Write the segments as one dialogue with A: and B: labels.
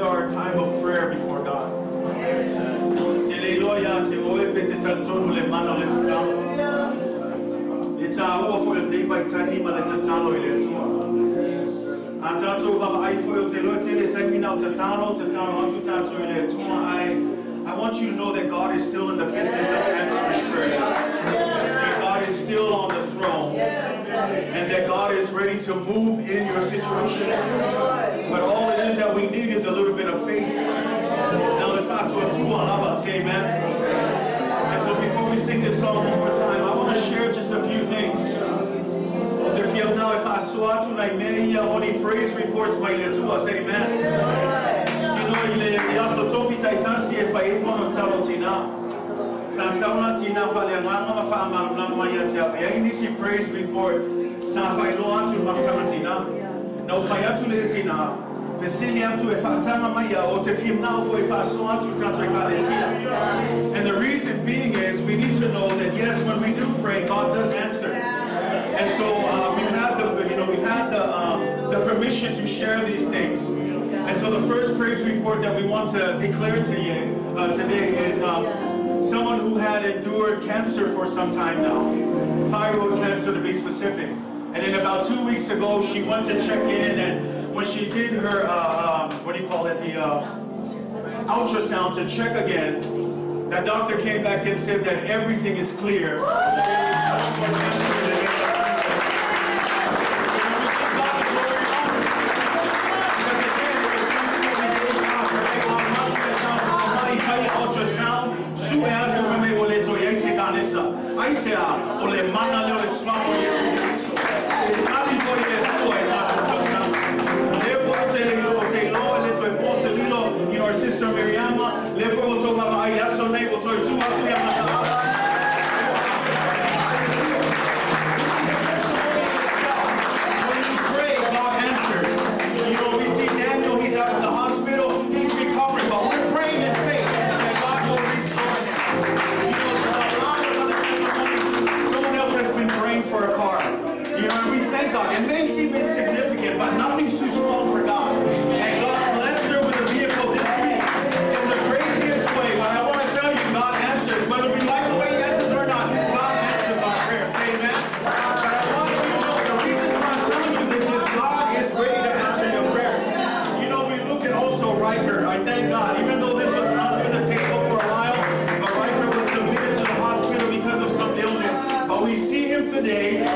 A: our time of prayer before God. I want you to know that God is still in the business of answering prayers. That God is still on the throne. And that God is ready to move in your situation. But all it is that we need is a little bit of faith. Now the fact we're two on our say amen. And so before we sing this song one more time, I want to share just a few things. Now if I saw to like many only praise reports by the two, I say amen. You know, il also told me that I see if I want to tell you now. Sansauna Tina Valiamama Fama Namaya, Yanisi praise report, Sanfailoa to Mafamatina, no fire to Latina, Vesilia to a Fatama Maya, or to film now for if I saw to Tantra. And the reason being is we need to know that yes, when we do pray, God does answer. And so we've had the permission to share these things. And so the first praise report that we want to declare to you today is someone who had endured cancer for some time now, thyroid cancer to be specific. And then about 2 weeks ago, she went to check in, and when she did her, the ultrasound to check again, that doctor came back and said that everything is clear. Our sister Miriama, therefore we'll talk about Ayasone, we'll talk to when you pray, God answers. You know, we see Daniel, he's out of the hospital, he's recovering, but we're praying in faith that God will restore him. You know, there's a lot of other testimonies. Someone else has been praying for a car. You know, and we thank God. It may seem insignificant, but nothing's too small for God. And God blessed her with a vehicle this week in the craziest way. But I want to tell you, God answers. Whether we like the way He answers or not, God answers our prayers. Say amen. But I want you to know the reason why I'm telling you this is God is ready to answer your prayer. You know, we look at also Riker. I thank God, even though this was not on the table for a while, but Riker was submitted to the hospital because of some illness. But we see him today, and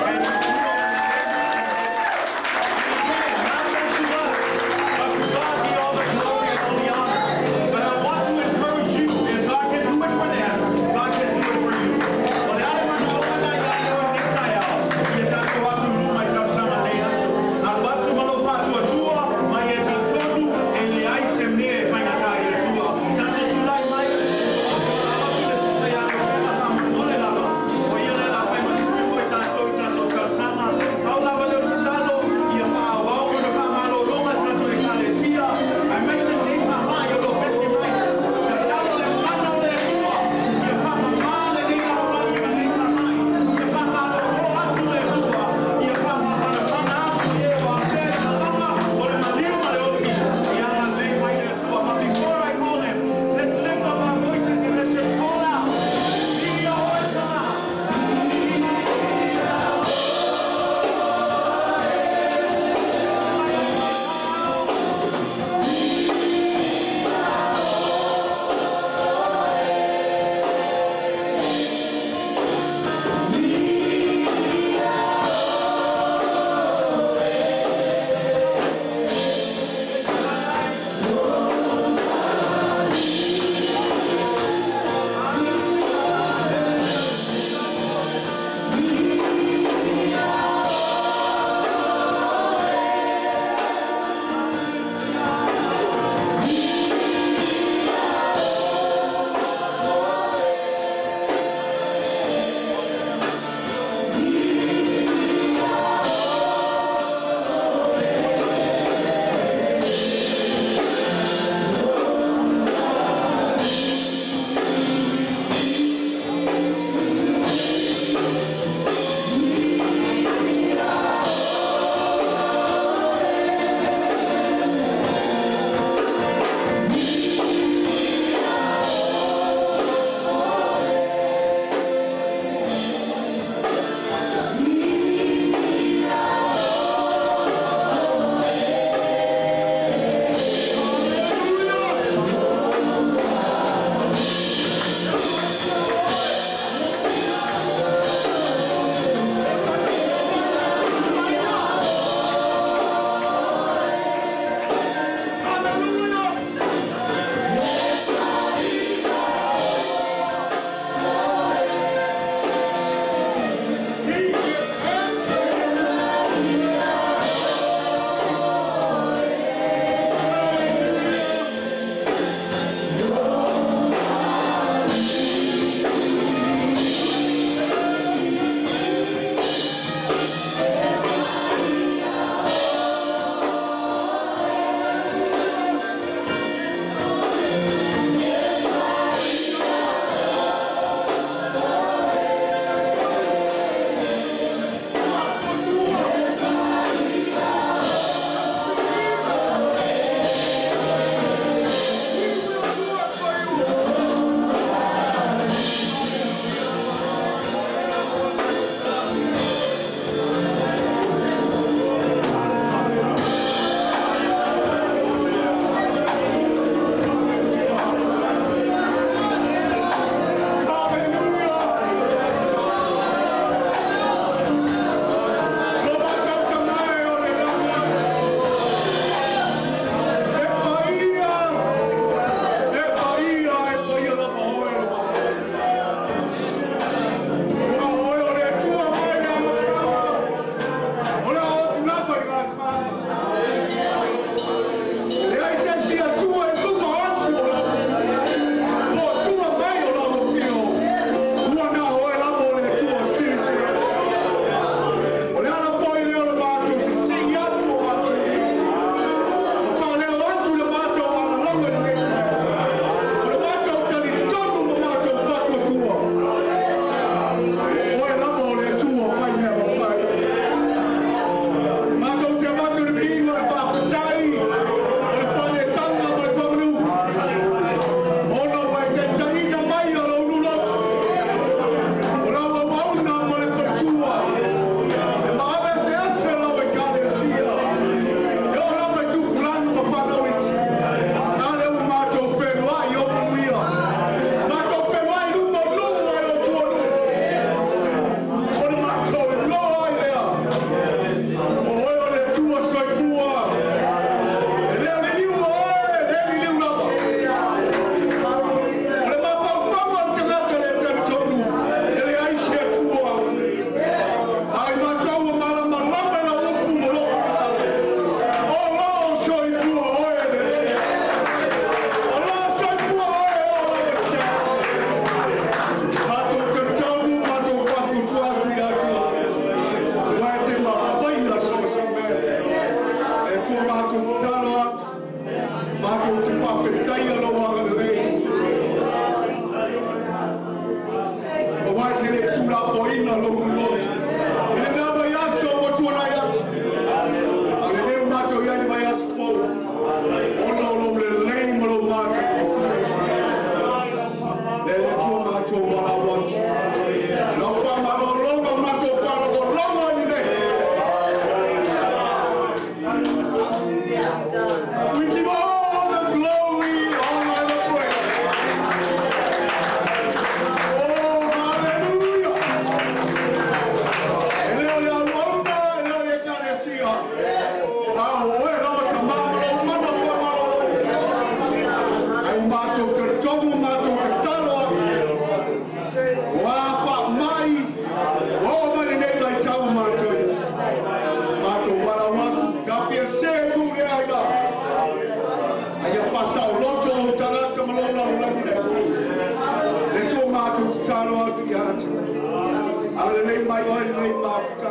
B: mai oi nei mafta.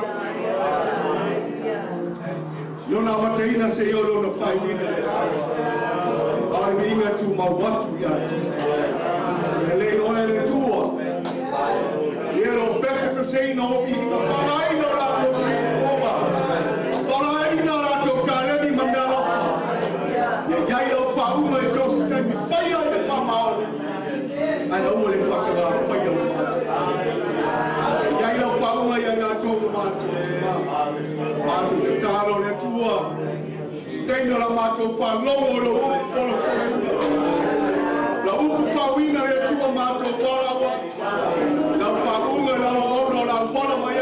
B: Lona wataina se yo lona fai wina le tua. Ai winga tu ma watu ya ti. Le oi le tua. Yelo pesa que sei no vinga farai no la to si oba. Farai no la to tale ni mandala. Ya ya yo fa uma so sta mi fai ai le fa ma. Ai o le fa ta fai yo. Ya yo fa uma ya na to ma to. Mato le talo le tua. Stendo la mato fa longo lo folo. La upu fa wina le tua mato para wa. La fa uma la ono la bona mai.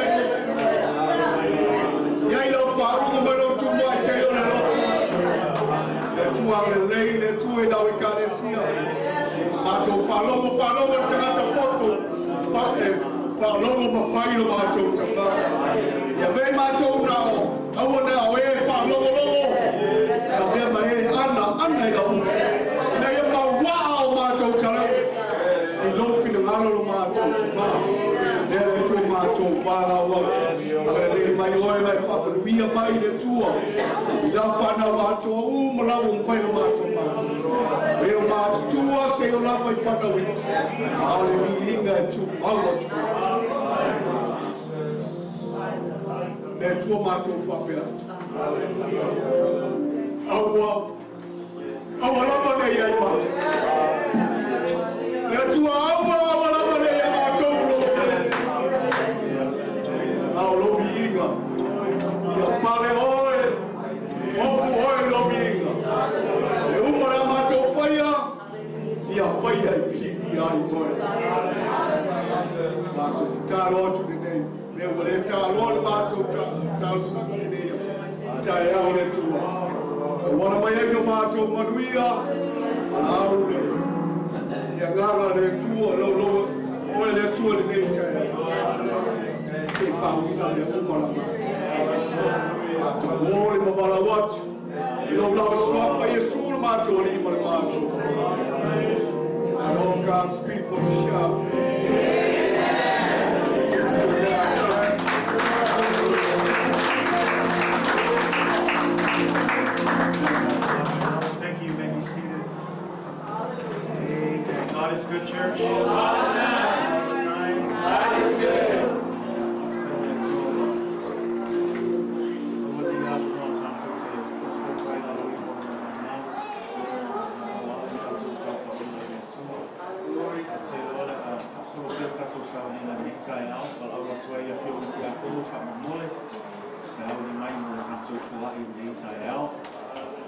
B: Ya lo fa uma ma lo tu mai se yo le lo. Le tua le tua da wikaresia. Mato fa longo tata poto. Fa longo ma fai lo mato tata. Ya ve mato nao. Awana we fa longo. Ya ve mai ana ya u. Na ya ma wow mato tala. I lo fino ngalo mato ma. Le tu mato para wa. Le mai oi mai fa via mai de tua. La fa na mato ma la fai lo mato ma. Le mato tua se yo la fai fa na wi. Ale mi inga tu malo. Le tua mato fa per. Awa la bane ya mato. Le tua awa la bane ya mato. Lo vinga. Ya pare oi. Oi lo vinga. Le umara mato faya. Ya faya ki ai oi. Mato talo tu de ne vole talo mato talo sa de ta ya ole tu. Wana mai yo mato manuia. Aule. Ya gara le tu lo oi le tu de ne ta. Se fa wina le umara. Mato oi mo bala wat. Lo la swap pa yesul mato ni mato. Oh, God's people shout.
A: Thank you. You may be seated. Amen. God is good, church. God is good.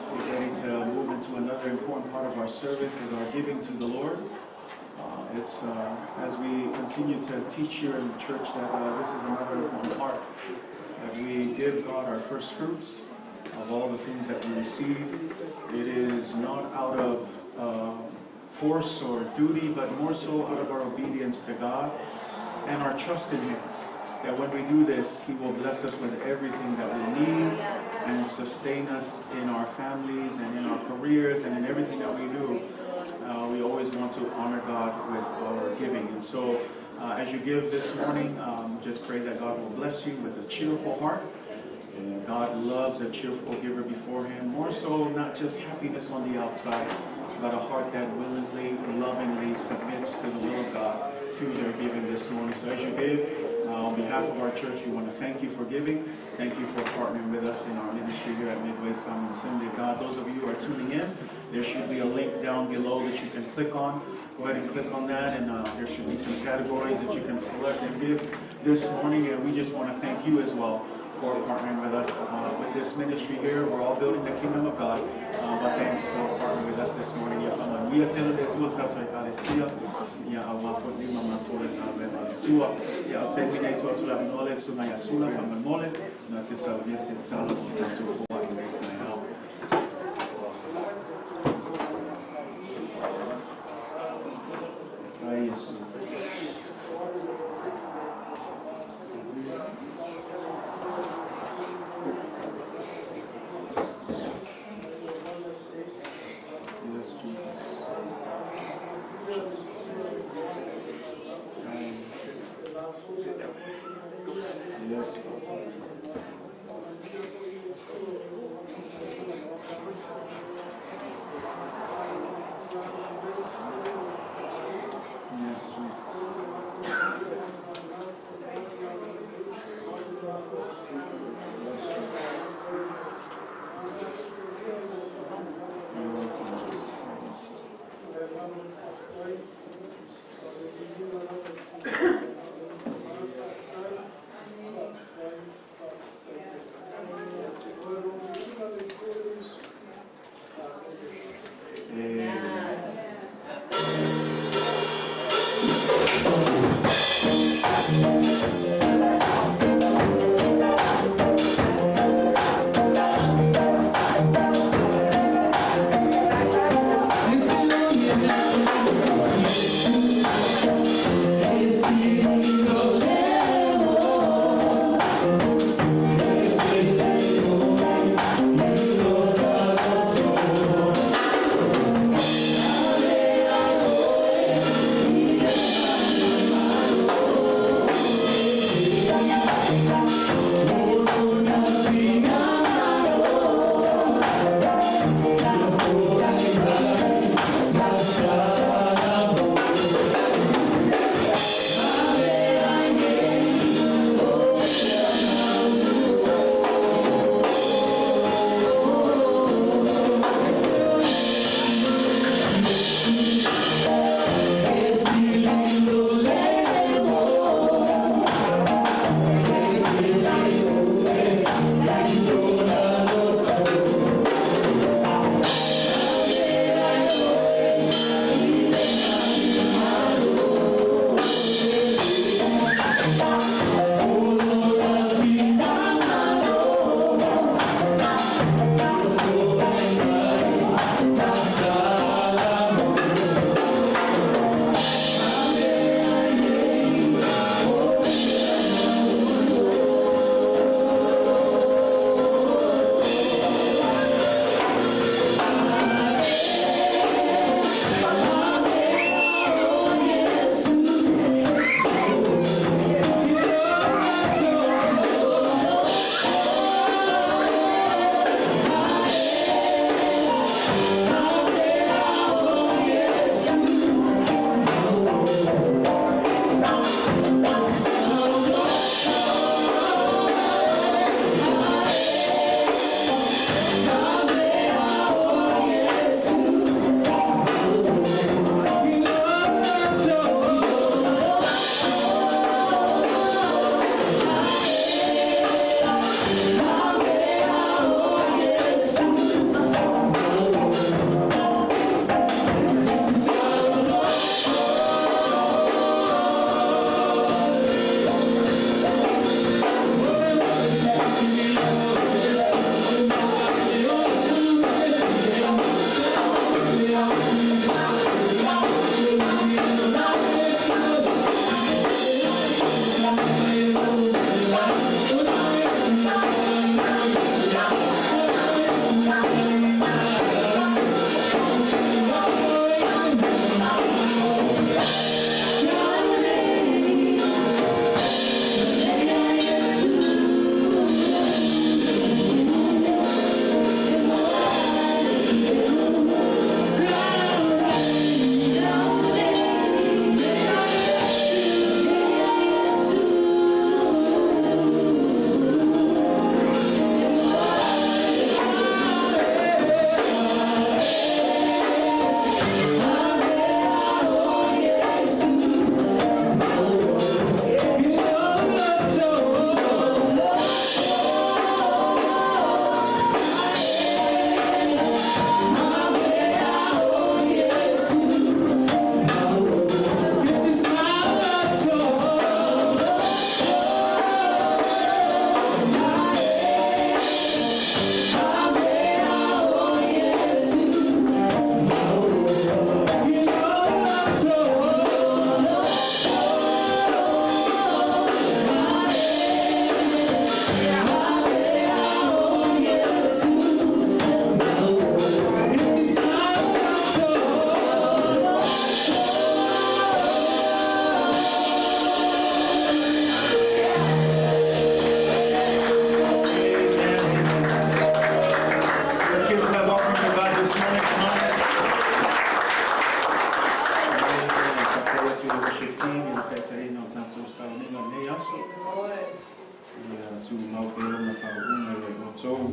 A: We're ready to move into another important part of our service is our giving to the Lord. It's as we continue to teach here in the church that this is another important part, that we give God our first fruits of all the things that we receive. It is not out of force or duty, but more so out of our obedience to God and our trust in Him. That when we do this, He will bless us with everything that we need and sustain us in our families and in our careers and in everything that we do. We always want to honor God with our giving. And so as you give this morning, just pray that God will bless you with a cheerful heart. God loves a cheerful giver before Him. More so, not just happiness on the outside, but a heart that willingly, lovingly submits to the will of God through their giving this morning. So as you give, on behalf of our church, we want to thank you for giving. Thank you for partnering with us in our ministry here at Midway Simon Assembly. God, those of you who are tuning in, there should be a link down below that you can click on. Go ahead and click on that, and there should be some categories that you can select and give this morning. And we just want to thank you as well for partnering with us with this ministry here. We're all building the kingdom of God. But thanks for partnering with us this morning. We are telling the two of us, ya awafo ni mama fore na tua ya temi nei tua tua nole suna ya suna fa mole na tisa yesi tala tatu kwa ingeta yao ai Yesu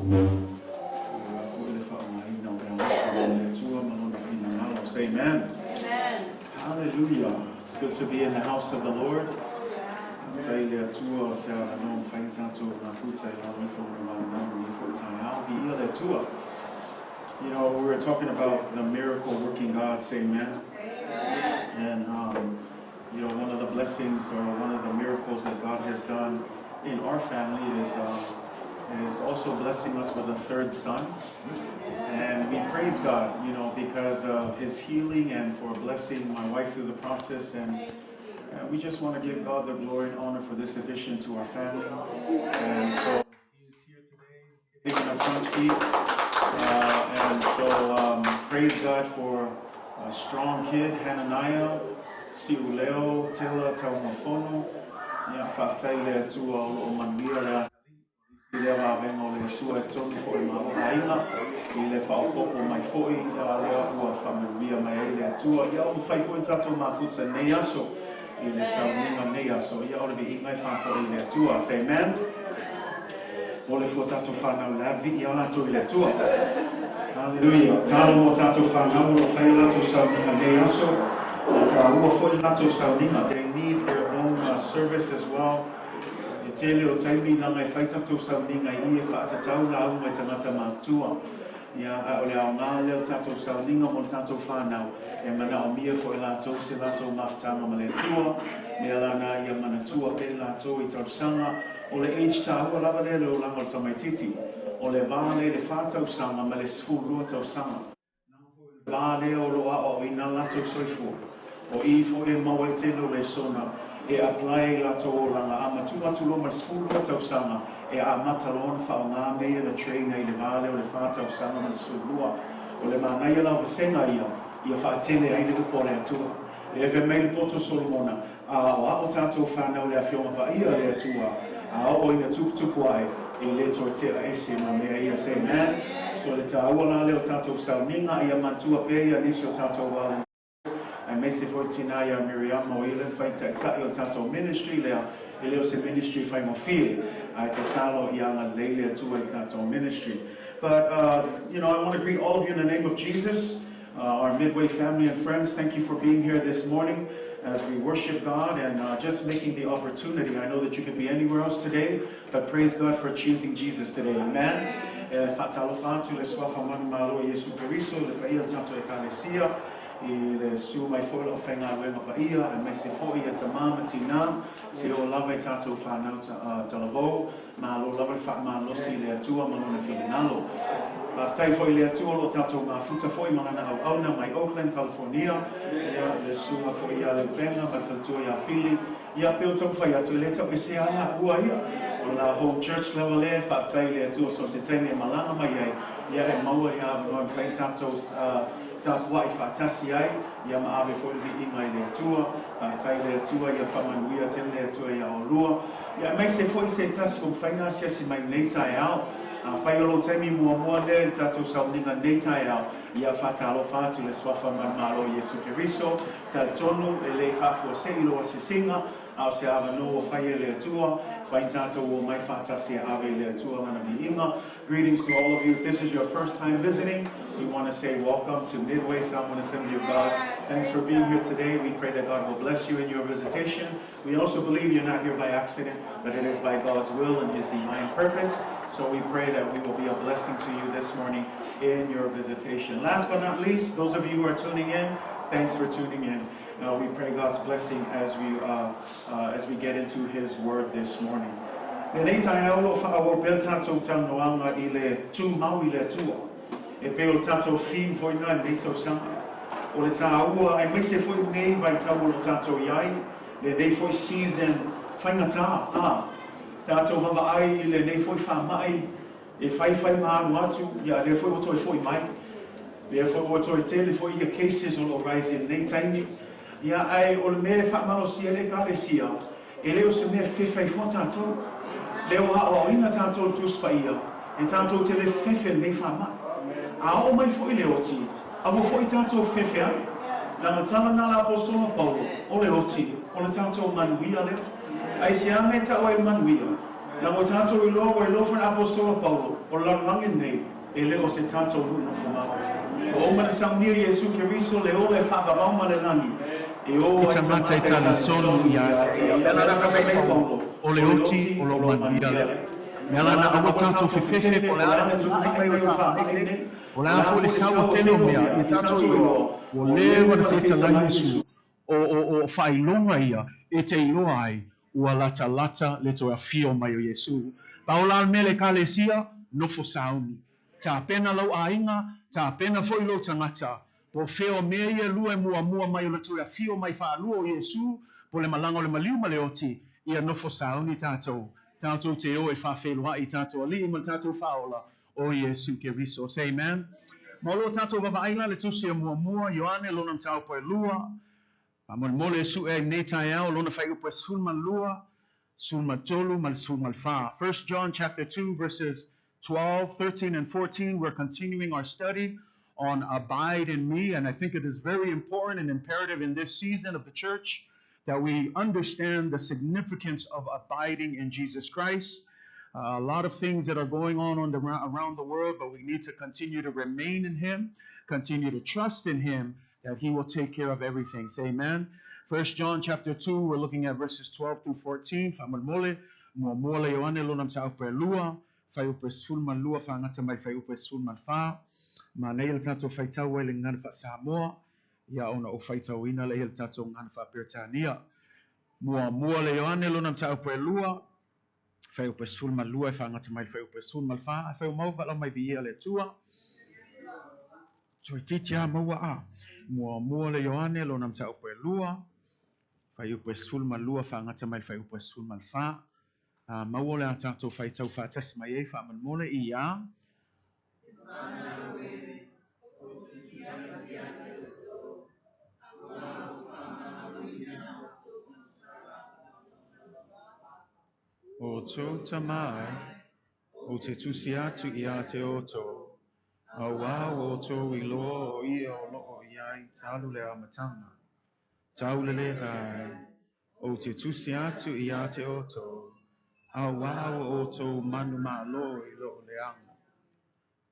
A: Say amen. Amen. Hallelujah. It's good to be in the house of the Lord. You know, we were talking about the miracle working God, say amen. And, you know, one of the blessings or one of the miracles that God has done in our family is also blessing us with a third son. And we praise God, you know, because of his healing and for blessing my wife through the process. And we just want to give God the glory and honor for this addition to our family. And so he's here today, sitting in the front seat. And so praise God for a strong kid, Hananiah, Siuleo, Tila, Taumafono, Faftaile, Tua, Omanwira, Ileva, Vengo, Sua, Tony, for Mahaina, Ilefa, Popo, my foi, Lea, Ua, Familia, Maele, Tua, Yao, Faifo, Tato, Mafusa, Neaso, Ile Salmina, Neaso, Yao, to be my family, Tua, say amen. Ole fo tato whanau lavi I ala to ile tua. Hallelujah. Talo mo tato whanau lo whai lato sauninga ne aso. Ta ua fo I lato sauninga. They need their own service as well. E tele o taimi na ngai whai tato sauninga I e whaatatau la au mai tangata mātua. Ia a ole au ngā leo tato sauninga mo tato whanau. E mana o mia fo I lato se lato maftanga ma le tua. Me alana ia mana tua pe lato I tau sanga. O le age ta ua lava le leo langa o tamaititi. O le vāle le whātau sanga ma le sifurua tau sanga. Vāle o loa o I nā lato soifua. O I fo e mau e telo le sona. E apply lato o langa a matu lo ma sifurua tau sanga. E a matalona whao ngā mea le traina I le vāle o le whātau sanga ma le sifurua. O le mānai lau vasenga ia. Ia whaatele ai le upo le atua. E ve mei le poto Solomona. A o tātou whanau le awhionga pa ia le atua. A o ina tuputupu ai I le tortilla ese ma mea ia say amen. So le tāua la leo tātou sauninga ia mantua pe ia nisi o tātou wale. Ai me se fortina ia Miriam o ilen whai tai o tātou ministry lea. I leo se ministry whai mo fili. Ai te talo ia ngā leile atua I tātou ministry. But, you know, I want to greet all of you in the name of Jesus. Our Midway family and friends, thank you for being here this morning as we worship God and just making the opportunity. I know that you could be anywhere else today, but praise God for choosing Jesus today. Amen. Fatalo fatu le swafa manu malo Yesu Keriso le paia tanto ekalesia I le su mai foi o whenga wenga paia e me se foi e tamama tina se o lava tanto whanau talabo malo lava wha malo si le atua malona whilinalo. Tai foi le atua lo tatou mafuta foi manana au auna mai Oakland, California. Ia le sua foi ia le penga mai fatua ia fili. Ia peo tau whai atu le tau e se ala ua ia. O la home church level le whaatai le atua so se tene malanga mai ai. Ia e maua ia noa whai tatou tāpua I whaatasi ai. Ia maawe foi li inga I le atua. Tai le atua ia whamanuia tene le atua ia o lua. Ia mai se foi se tasi o whainga sia si mai neitai au. Whai olo taimi mua le tātou sauninga nei tai au. Ia whatalo whātu le swafa malo Yesu Keriso. Ta tonu e le whafua se ilo se singa. Au se awa no o whai e le atua. Whai tātou o mai whātasi awe le atua lana mi inga. Greetings to all of you. If this is your first time visiting, we want to say welcome to Midway Salmon Assembly of God. Thanks for being here today. We pray that God will bless you in your visitation. We also believe you're not here by accident, but it is by God's will and His divine purpose. So we pray that we will be a blessing to you this morning in your visitation. Last but not least, those of you who are tuning in, thanks for tuning in. We pray God's blessing as we get into His Word this morning. Nei tai aulo whaawo pēr tātou taunoanga I le tū mau I le tua. E pēo tātou theme foi ngā nei tau sanga. O le tāua ai meise foi nei vai tau lo tātou iai. Le nei foi season whaingatā. Tātou mama ai I le nei foi whamai. E whai maanu atu. Ia le foi oto e foi mai. Le foi oto e tele foi ia cases o lo rising nei taimi. Ia ai o le mea whamalo sia le kare sia. E leo se mea whewhai fua tātou. Leo hao ina tātou tuspa ia. E tātou te le whewhe nei whamai. A o mai foi le oti. A mo foi tātou whewhe ai. Nanga tala nā la apostolo Paulo. O le oti. O le tātou manuia leo. Ai se ame ta o e manuia. Na mo tātou I loa for apostolo Paulo, o lalangi nei, e leo se tātou luna whamau. O mana samnia Jesu Keriso leo e whakawama le langi.
C: I tamata I tala tonu I ate. Mela na mai Paulo, o le oti o lo mandia le. Mela na awa tātou whiwhiwhi po le ana tu mai mai wha. O le afo le sawa teno mea, I tātou I o lewa na whita lai Jesu, o whailonga ia, e te iloa ai, ua lata lata le toa fio mai o Jesu. Paola mele kalesia, nofo sauni. Ta pena lau ainga, ta pena foi lo tangata. Po feo mea ia lua mua mai o le toa fio mai whaalua o Jesu, po le malango le maliu ma le oti, ia nofo sauni tātou. Tātou te o e whawhelua I tātou ali, ma tātou whaola o Jesu Keriso. Say amen. Molo tātou wawaila le tusia mua, Ioane lonam tau poe lua, Amon mole su e netai au lona fai upa sulman lua, sulman tolu, mal sulman fa. 1 John chapter 2 verses 12, 13, and 14. We're continuing our study on abide in me, and I think it is very important and imperative in this season of the church that we understand the significance of abiding in Jesus Christ. A lot of things that are going on around the world, but we need to continue to remain in Him, continue to trust in Him, that He will take care of everything. Say amen. 1 John chapter 2, we're looking at verses 12 through 14. Famamole, muamole yoane lonam sa upre lua, fai upre sulman lua, fa ngata mai fai upre sulman fa, ma neil tato fai tau ele ngana fa Samoa, ia ona o fai tau ina le ele tato ngana fa Britania. Muamole yoane lonam sa upre lua, fai upre sulman lua, fa ngata mai fai upre sulman fa, fai umau vala mai via le tua, Choi titia maua a. Mua le Ioane lo nam ta upe lua. Fai upe sulma lua fa ngata mai fai upe sulma fa. Maua le atato fai tau fa tes mai e fa man mole I a. O to tamai. O te tusi atu I a te oto. A wā o to I lo o I o lo o iai talu le amatanga. Taulele ai. O te tusi atu I a te oto. A wā o to manu malo I lo le anga.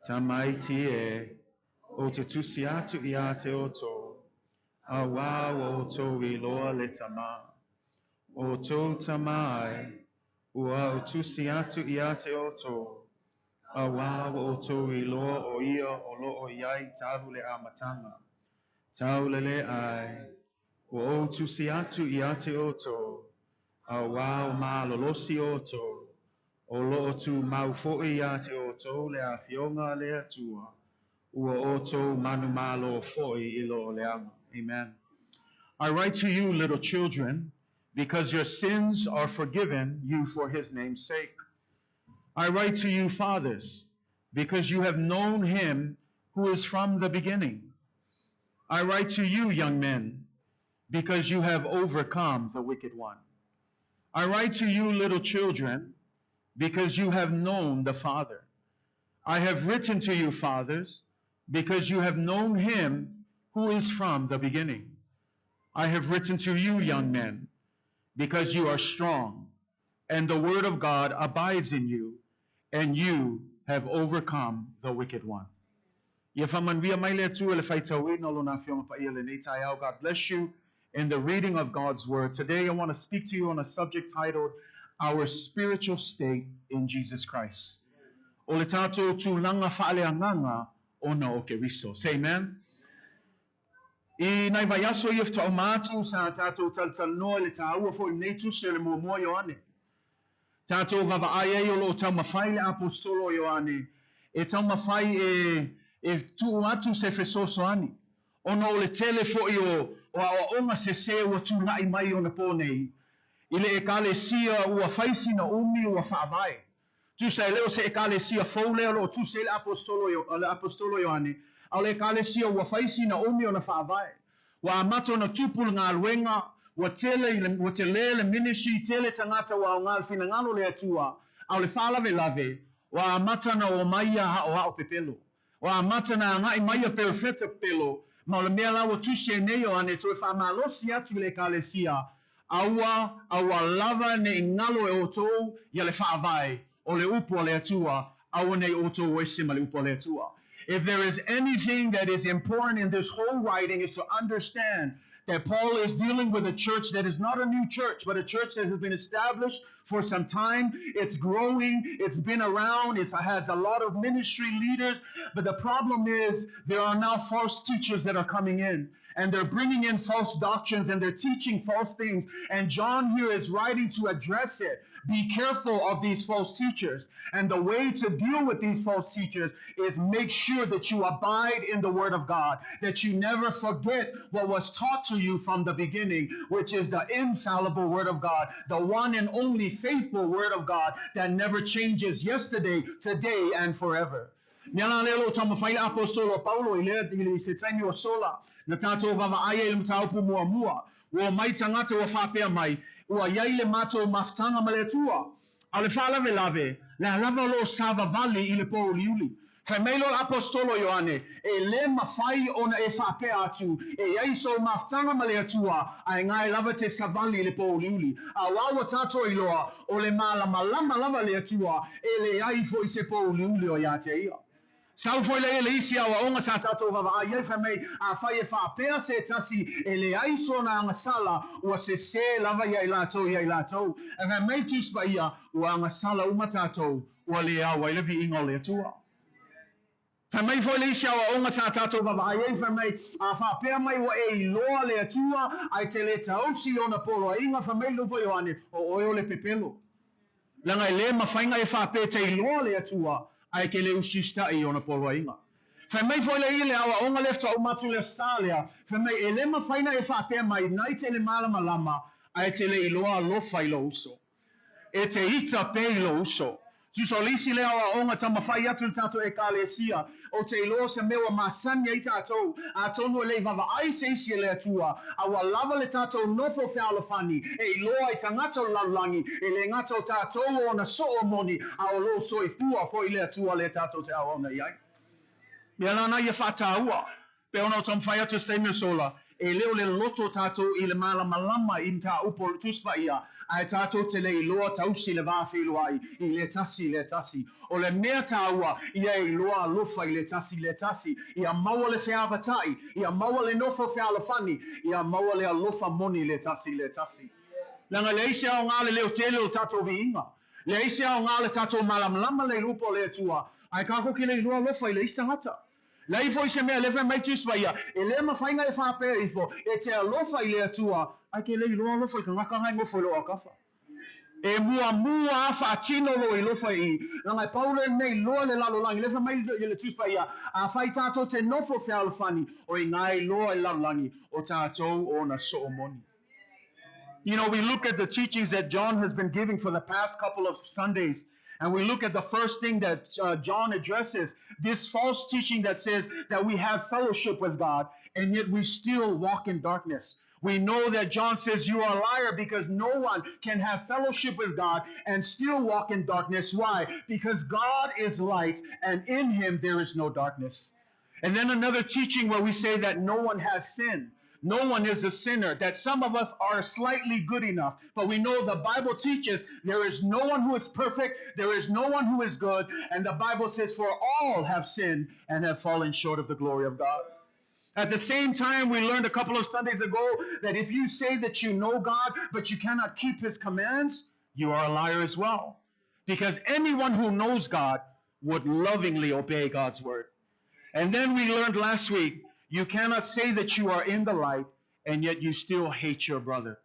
C: Tamaiti e. O te tusi atu I a te oto. A wā o to I loa le tama. O to tamai. Ua o tusi atu I a te oto. A wā o to I loa o ia o lo o iai talu le amatanga. Taulele ai. O tusi atu I a te oto. A wā o mā lolosi oto. O lo tu mau fo'i ia te oto le a fionga le atua. Ua oto manu malo fo'i I lo le ama. Amen. I write to you, little children, because your sins are forgiven you for His name's sake. I write to you, fathers, because you have known Him who is from the beginning. I write to you, young men, because you have overcome the wicked one. I write to you, little children, because you have known the Father. I have written to you, fathers, because you have known Him who is from the beginning. I have written to you, young men, because you are strong, and the word of God abides in you, and you have overcome the wicked one. God bless you in the reading of God's word. Today I want to speak to you on a subject titled, Our Spiritual State in Jesus Christ. O le tātou tūlanga whaaleanganga ona o Keriso. Say amen. I nai vai aso I efta o mātou sa tātou taltanoa le tāua fo I neitu se le mua Ioane. Tātou vavaai e o lo tau mawhai le apostolo Ioane. E tau mawhai e tu atu se fesoso ani. Ona o le tele fo I o a onga se se ua tūlai mai o na pōnei. I le e kale sia ua whaisi na umi ua whaavai. Tu sai leo se ekalesia fou leo lo tu se le apostolo Ioane au le ekalesia ua faisi na omi ona faavai wa mato na tupul ngā luenga wa tele le ministry tele tangata wa ngal fina ngalo le atua au le falave lave wa mata na o maia o pepelo wa mata na ngai maia perfecta pelo ma le mea la wa tu se ne Ioane to fa malosi atu le ekalesia Awa lava ne ingalo e oto ya le whaavai o le upu o le atua awa ne oto o esima le upu o le atua. If there is anything that is important in this whole writing is to understand that Paul is dealing with a church that is not a new church, but a church that has been established for some time. It's growing. It's been around. It has a lot of ministry leaders. But the problem is there are now false teachers that are coming in. And they're bringing in false doctrines and they're teaching false things. And John here is writing to address it. Be careful of these false teachers. And the way to deal with these false teachers is make sure that you abide in the Word of God, that you never forget what was taught to you from the beginning, which is the infallible Word of God, the one and only faithful Word of God that never changes yesterday, today, and forever. Niala lelo tama faila apostolo Paulo ile se taimi o sola na tato vava aya ile mtaupu mua wo mai tangata wa fapea mai ua yaile mato maftanga maletua ale fala velave la lava lo sava vali ile po liuli fa mailo apostolo Ioane e le mafai ona e fapea atu e yaiso maftanga maletua ai ngai lava te savali ile po liuli a wawa tato iloa o le mala malama lava le atua e le ai fo se po liuli o ya te ia. Sau foi le isi awa onga sa tatou vava ai ai whamei a whai e whaapea se tasi e le aiso na anga sala ua se lava ia i lātou ia i lātou. E whamei tuspa ia ua anga sala uma tātou ua le awa i levi ingo le atua. Whamei foi le isi awa onga sa tatou vava ai ai whamei a whaapea mai ua e i loa le atua ai te le tausi ona polo a inga whamei lupo Ioane o oio le pepelo. Langa i le mawhainga e whaapea te i loa le atua ai ke le usista i ona poloainga. Whamei foi le ile awa onga lefto au matu le salea, whamei e le mawhaina e whapea mai nai te le malama lama, ai te le iloa lofa i lo uso. E te ita pe i lo uso. Tuso lisi le awa onga ta mawhai atu le tato e kalesia, o te iloa se mewa masanya i tatou, a tonu e le vava ai se isi le atua, awa lava le tatou nofo whialofani, e iloa i tangato lalangi, e le ngato tatou o na soo moni, a o lo so i pua po i le atua le tatou te awa ona iai. Ia lana ia whataua, pe ona o tam whai atu steimio sola, e leo le loto tatou i le malama i mta upo tuspa ia, ai tatou te le iloa tausi le vāwhilu ai, i le tasi. O le mea taua, ia i loa lofa i le tasi, ia maua le whiawhatai, ia maua le nofo whialofani, ia maua le alofa moni le tasi. Langa le ise au ngā le leo tele o tatou vi inga, le ise au ngā le tatou malamlama le lupo le atua, ai kako ki le iloa lofa i le istangata. Lai foi se mea lewe mai tuspa ia, e le mawhainga e whapea ifo, e te alofa i le atua, ai ke le iloa lofa i ka ngaka hai ngofo i loa kafa. E mua a whaatino lo i lofa i, langai paule nei loa le lalolangi, lewe mai i le tuspa ia, a whai tātou te nofo whialofani, o i ngai loa i lalolangi, o tātou o na soomoni. You know, we look at the teachings that John has been giving for the past couple of Sundays, and we look at the first thing that John addresses, this false teaching that says that we have fellowship with God, and yet we still walk in darkness. We know that John says you are a liar because no one can have fellowship with God and still walk in darkness. Why? Because God is light, and in him there is no darkness. And then another teaching where we say that no one has sinned. No one is a sinner, that some of us are slightly good enough. But we know the Bible teaches there is no one who is perfect, there is no one who is good, and the Bible says for all have sinned and have fallen short of the glory of God. At the same time, we learned a couple of Sundays ago that if you say that you know God, but you cannot keep his commands, you are a liar as well. Because anyone who knows God would lovingly obey God's word. And then we learned last week, you cannot say that you are in the light and yet you still hate your brother.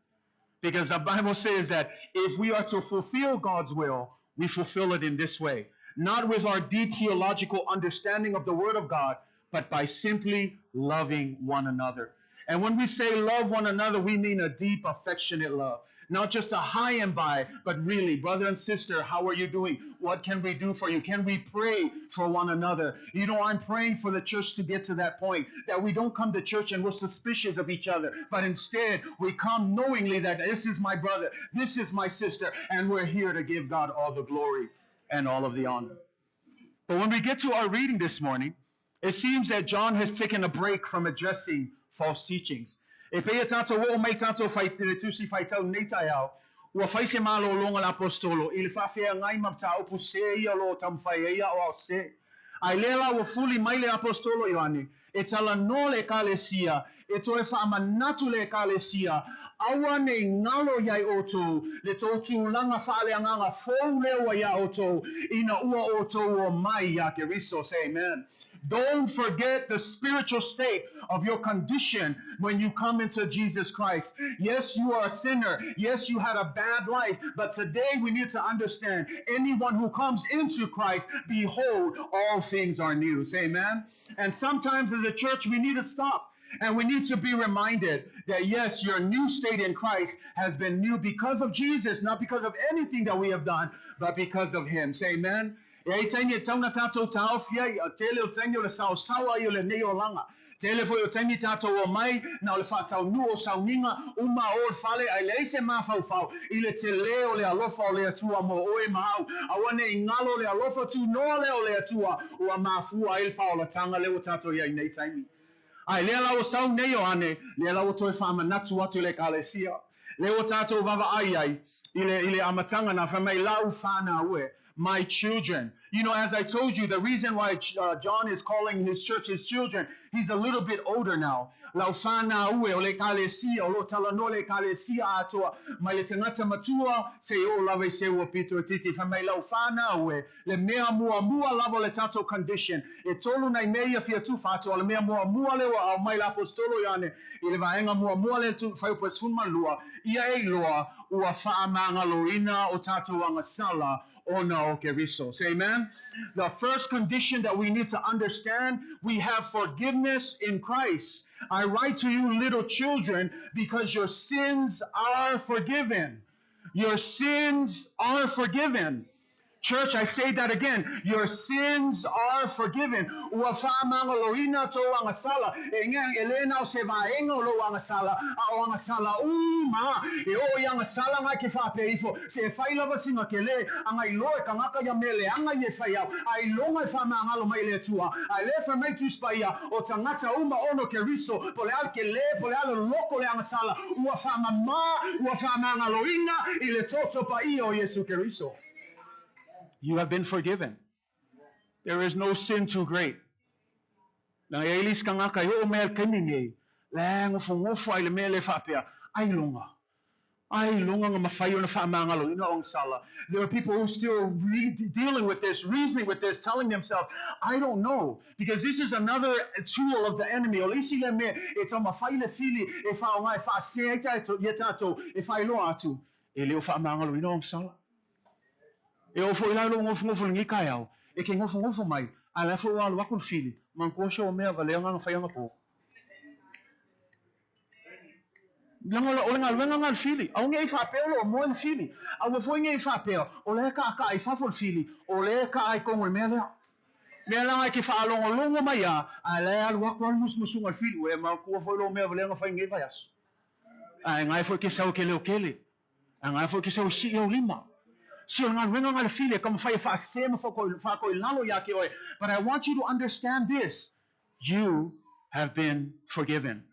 C: Because the Bible says that if we are to fulfill God's will, we fulfill it in this way. Not with our deep theological understanding of the Word of God, but by simply loving one another. And when we say love one another, we mean a deep, affectionate love. Not just a high and by, but really, brother and sister, how are you doing? What can we do for you? Can we pray for one another? You know, I'm praying for the church to get to that point, that we don't come to church and we're suspicious of each other, but instead we come knowingly that this is my brother, this is my sister, and we're here to give God all the glory and all of the honor. But when we get to our reading this morning, it seems that John has taken a break from addressing false teachings. E pe tato wo mai tato fai te tusi fai tau nei tai au. Ua fai se malo longa l'apostolo. Il fa fea ngai ma ta opu se ia lo tam fai ia o se. Ai lela ua fuli mai le apostolo Ioane. E tala no le kalesia. E toe fa amanatu le kalesia. Awa ne ngalo yai oto. Le totu langa fa le anganga fou lewa ya oto. Ina ua oto o mai ya ke riso. Say amen. Don't forget the spiritual state of your condition when you come into Jesus Christ. Yes, you are a sinner. Yes, you had a bad life. But today we need to understand anyone who comes into Christ, behold, all things are new. Say amen. And sometimes in the church we need to stop. And we need to be reminded that yes, your new state in Christ has been new because of Jesus, not because of anything that we have done, but because of Him. Say amen. E taini tauna tatou taofia tele o taini o le sausawa i o le nei o langa. Tele foi o taini tatou o mai na o le whātau nu o sauninga uma o le fale ai le ise mawhauwhau i le te leo le alofa o le atua mo oe mahau. Awane i ngalo le alofa tu noa leo le atua ua mafua il whao la tanga leo tatou ia i nei taini. Ai lea lau sau nei o ane, lea lau toe whamanatu atu le kalesia. Leo tatou vava ai ile amatanga na whamai lau whana ue. My children. You know, as I told you, the reason why John is calling his church his children, he's a little bit older now. Lau whana ue o le kalesia, o lo talano le kalesia atua, mai le tangata matua, se o lawe se ua Peter titi, whamai lau whana ue, le mea mua lavo le tatou condition, e tolu nei mea fia tu whatua, le mea mua lewa au mai la apostolo iane, i le vaenga mua le tu whaiupes funmalua, ia e loa, ua whaamanga loina o tatou anga sala, ona o ke riso. Say amen. The first condition that we need to understand, we have forgiveness in Christ. I write to you, little children, because your sins are forgiven. Your sins are forgiven. Church, I say that again. Your sins are forgiven. Ua whaamanga loina to anga sala. E ngang elena o se vaenga o lo anga sala. A o anga sala uma. E o i anga sala ngai ke whape ifo. Se e whailava singa ke le. Anga i loe ka ngaka ya mele. Anga i e whaiau. A i longa i whaamanga lo mai le tua. A le whamai tuspaia. O tangata uma ono ke riso. Po le al ke le. Po le al loko le anga sala. Ua whaamama. Ua whaamanga loina. I le toto pa i o Yesu ke riso. You have been forgiven. There is no sin too great. Na elis ka nga kayo mel kaninge. La ngofo ai le mele fapea. Ai longa nga mafayo na faamanga lo ina ong sala. There are people who are still dealing with this, reasoning with this, telling themselves, I don't know, because this is another tool of the enemy. Olisi le me e tama fai le fili e fa nga e fa se ita yetato e fa lo atu. E le faamanga lo ina ong sala. E o foi lá lo ngofo ngi kaiao e ke ngofo mai ala fo wa lo akul fili man ko sho me va le nga fa nga po lango o nga fili au ngi fa pelo mo el fili au fo ngi fa pelo o le ka ai fa fo fili o le ka ai ko me le la ke fa longo mai ya ala lo akul musu ngal fili we man ko fo lo me va le nga fa ngi va yas ai ngai fo ke sa o ke le o kele ngai fo ke sa o si o lima. But I want you to understand this. You have been forgiven.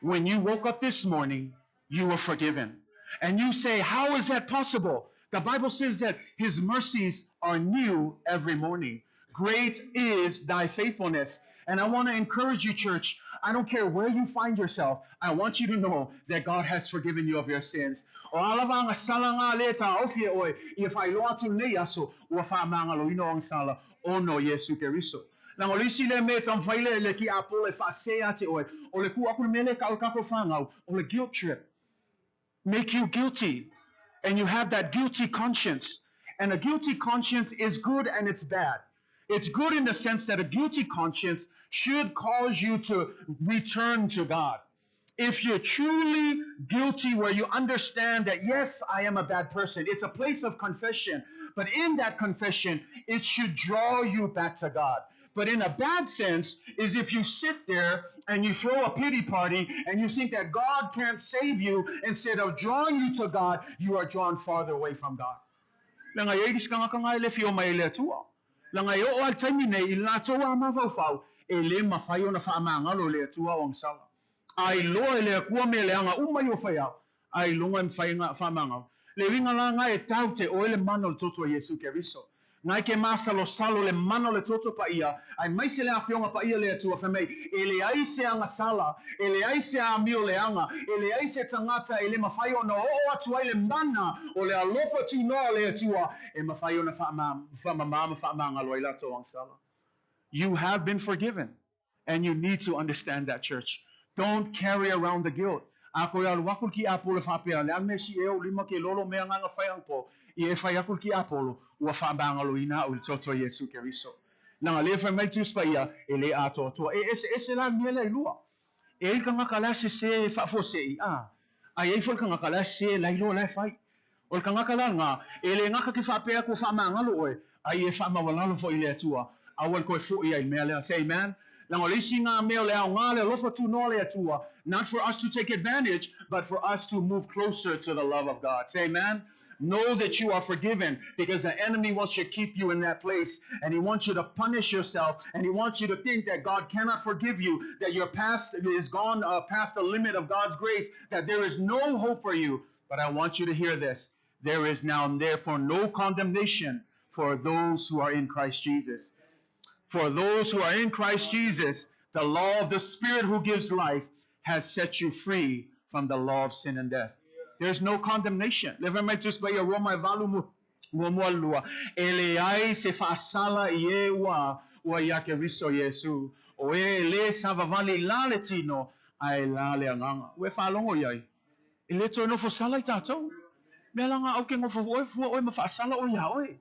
C: When you woke up this morning, you were forgiven. And you say, how is that possible? The Bible says that His mercies are new every morning. Great is thy faithfulness. And I want to encourage you, church. I don't care where you find yourself. I want you to know that God has forgiven you of your sins. O alavanga sala nga leta ofie oe if I lo atu nei aso ua whaamanga lo ino ang sala ono Yesu Keriso. Nang olisi le me tam whaile le ki apo le whaase ate oe o le ku aku le mele ka kako whangau o le guilt trip. Make you guilty. And you have that guilty conscience. And a guilty conscience is good and it's bad. It's good in the sense that a guilty conscience should cause you to return to God. If you're truly guilty where you understand that, yes, I am a bad person, it's a place of confession. But in that confession, it should draw you back to God. But in a bad sense is if you sit there and you throw a pity party and you think that God can't save you, instead of drawing you to God, you are drawn farther away from God. ai loa le kua me le anga umai o whaia, ai lunga mwhainga whamanga. Le winga la ngai e tau te o ele mano le toto Yesu Keriso. Ngai ke masalo salo le mano le toto pa ia, ai maise le awhionga pa ia le atua whamei, e le aise anga sala, e le aise a mio le anga, e le aise tangata e le mawhai o na o atu ai le mana o le alofa tu noa le atua, e mawhai o na whamanga loa ila to ang sala. You have been forgiven. And you need to understand that, church. Don't carry around the guilt. Ako ya wakul ki apolo fapea le ame si eo lima ke lolo mea nga fayang po I e fay akul ki apolo wa fa bangalo ina ul toto Yesu Keriso. Nanga le fa mai tus pa ia ele ato to ese la miela lua. E ka ngakala se fa fo se ai e fol ka ngakala se la ilo la fai. Ol ka ngakala nga ele ngaka ki fapea ko fa mangalo oe ai e fa mawalalo fo ile atua. Awal ko fo ia mele say amen. Not for us to take advantage, but for us to move closer to the love of God. Say amen. Know that you are forgiven because the enemy wants to keep you in that place and he wants you to punish yourself and he wants you to think that God cannot forgive you, that your past is gone past the limit of God's grace, that there is no hope for you. But I want you to hear this. There is now therefore no condemnation for those who are in Christ Jesus. For those who are in Christ Jesus, the law of the Spirit who gives life has set you free from the law of sin and death. There's no condemnation. Levamente just by Roma valumu muamua eleai se fasala yewa wa yake riso Yesu o le savavali laletino ai lale anganga. We falongo yai. Ele to no fosala tato. Melanga au ke ngofo o mafasala o ya oi.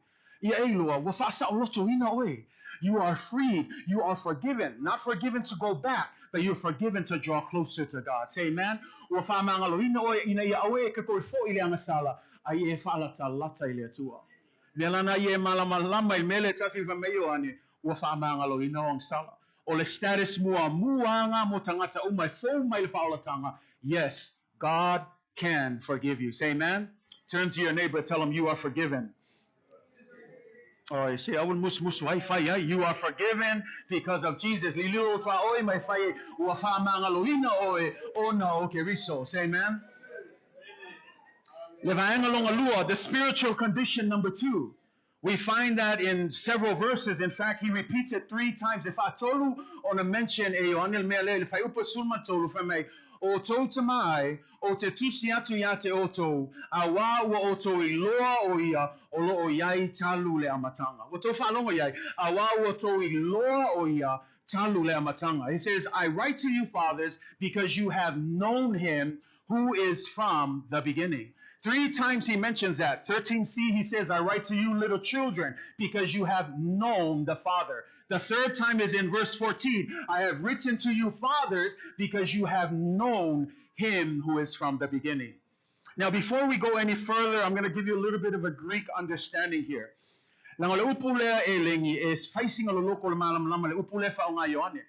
C: You are freed. You are forgiven. Not forgiven to go back, but you're forgiven to draw closer to God. Say amen. Yes, God can forgive you. Say amen. Turn to your neighbor, tell him you are forgiven. Oh, you see, you are forgiven because of Jesus. Say amen. The spiritual condition number 2. We find that in several verses. In fact, he repeats it 3 times. If I told you on a mention, if I o to tamai o te tusi atu yate oto awa wa oto I loa o ia o lo o yai talu le amatanga. Wo to whalongo yai awa wa to I loa o ia talu le amatanga. He says, I write to you, fathers, because you have known him who is from the beginning. 3 times he mentions that. 13c, he says, I write to you, little children, because you have known the Father. The 3rd time is in verse 14. I have written to you, fathers, because you have known him who is from the beginning. Now, before we go any further, I'm going to give you a little bit of a Greek understanding here. Now, le upule elengi is facing a local malam lama le upule fa nga yoane.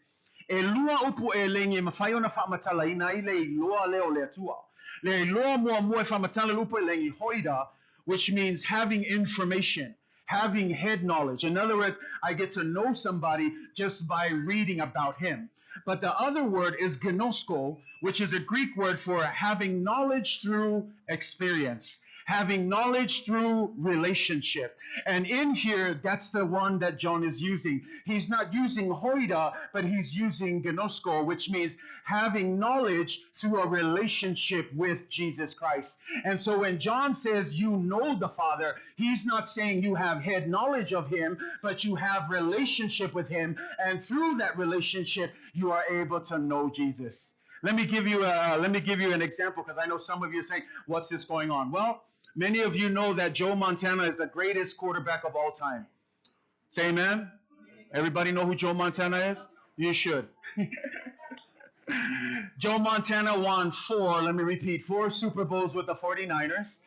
C: E lua upu elengi mafayo na fa matala ina ile lua leo le atua. Le loa mua mua fa matala lupa lengi hoida, which means having information, having head knowledge. In other words, I get to know somebody just by reading about him. But the other word is gnosko, which is a Greek word for having knowledge through experience, having knowledge through relationship. And in here, that's the one that John is using. He's not using hoida, but he's using gnosko, which means having knowledge through a relationship with Jesus Christ. And so when John says you know the Father, he's not saying you have head knowledge of him, but you have relationship with him. And through that relationship, you are able to know Jesus. Let me give you an example, because I know some of you are saying, what's this going on? Well, many of you know that Joe Montana is the greatest quarterback of all time. Say amen. Everybody know who Joe Montana is? You should. Joe Montana won 4 Super Bowls with the 49ers.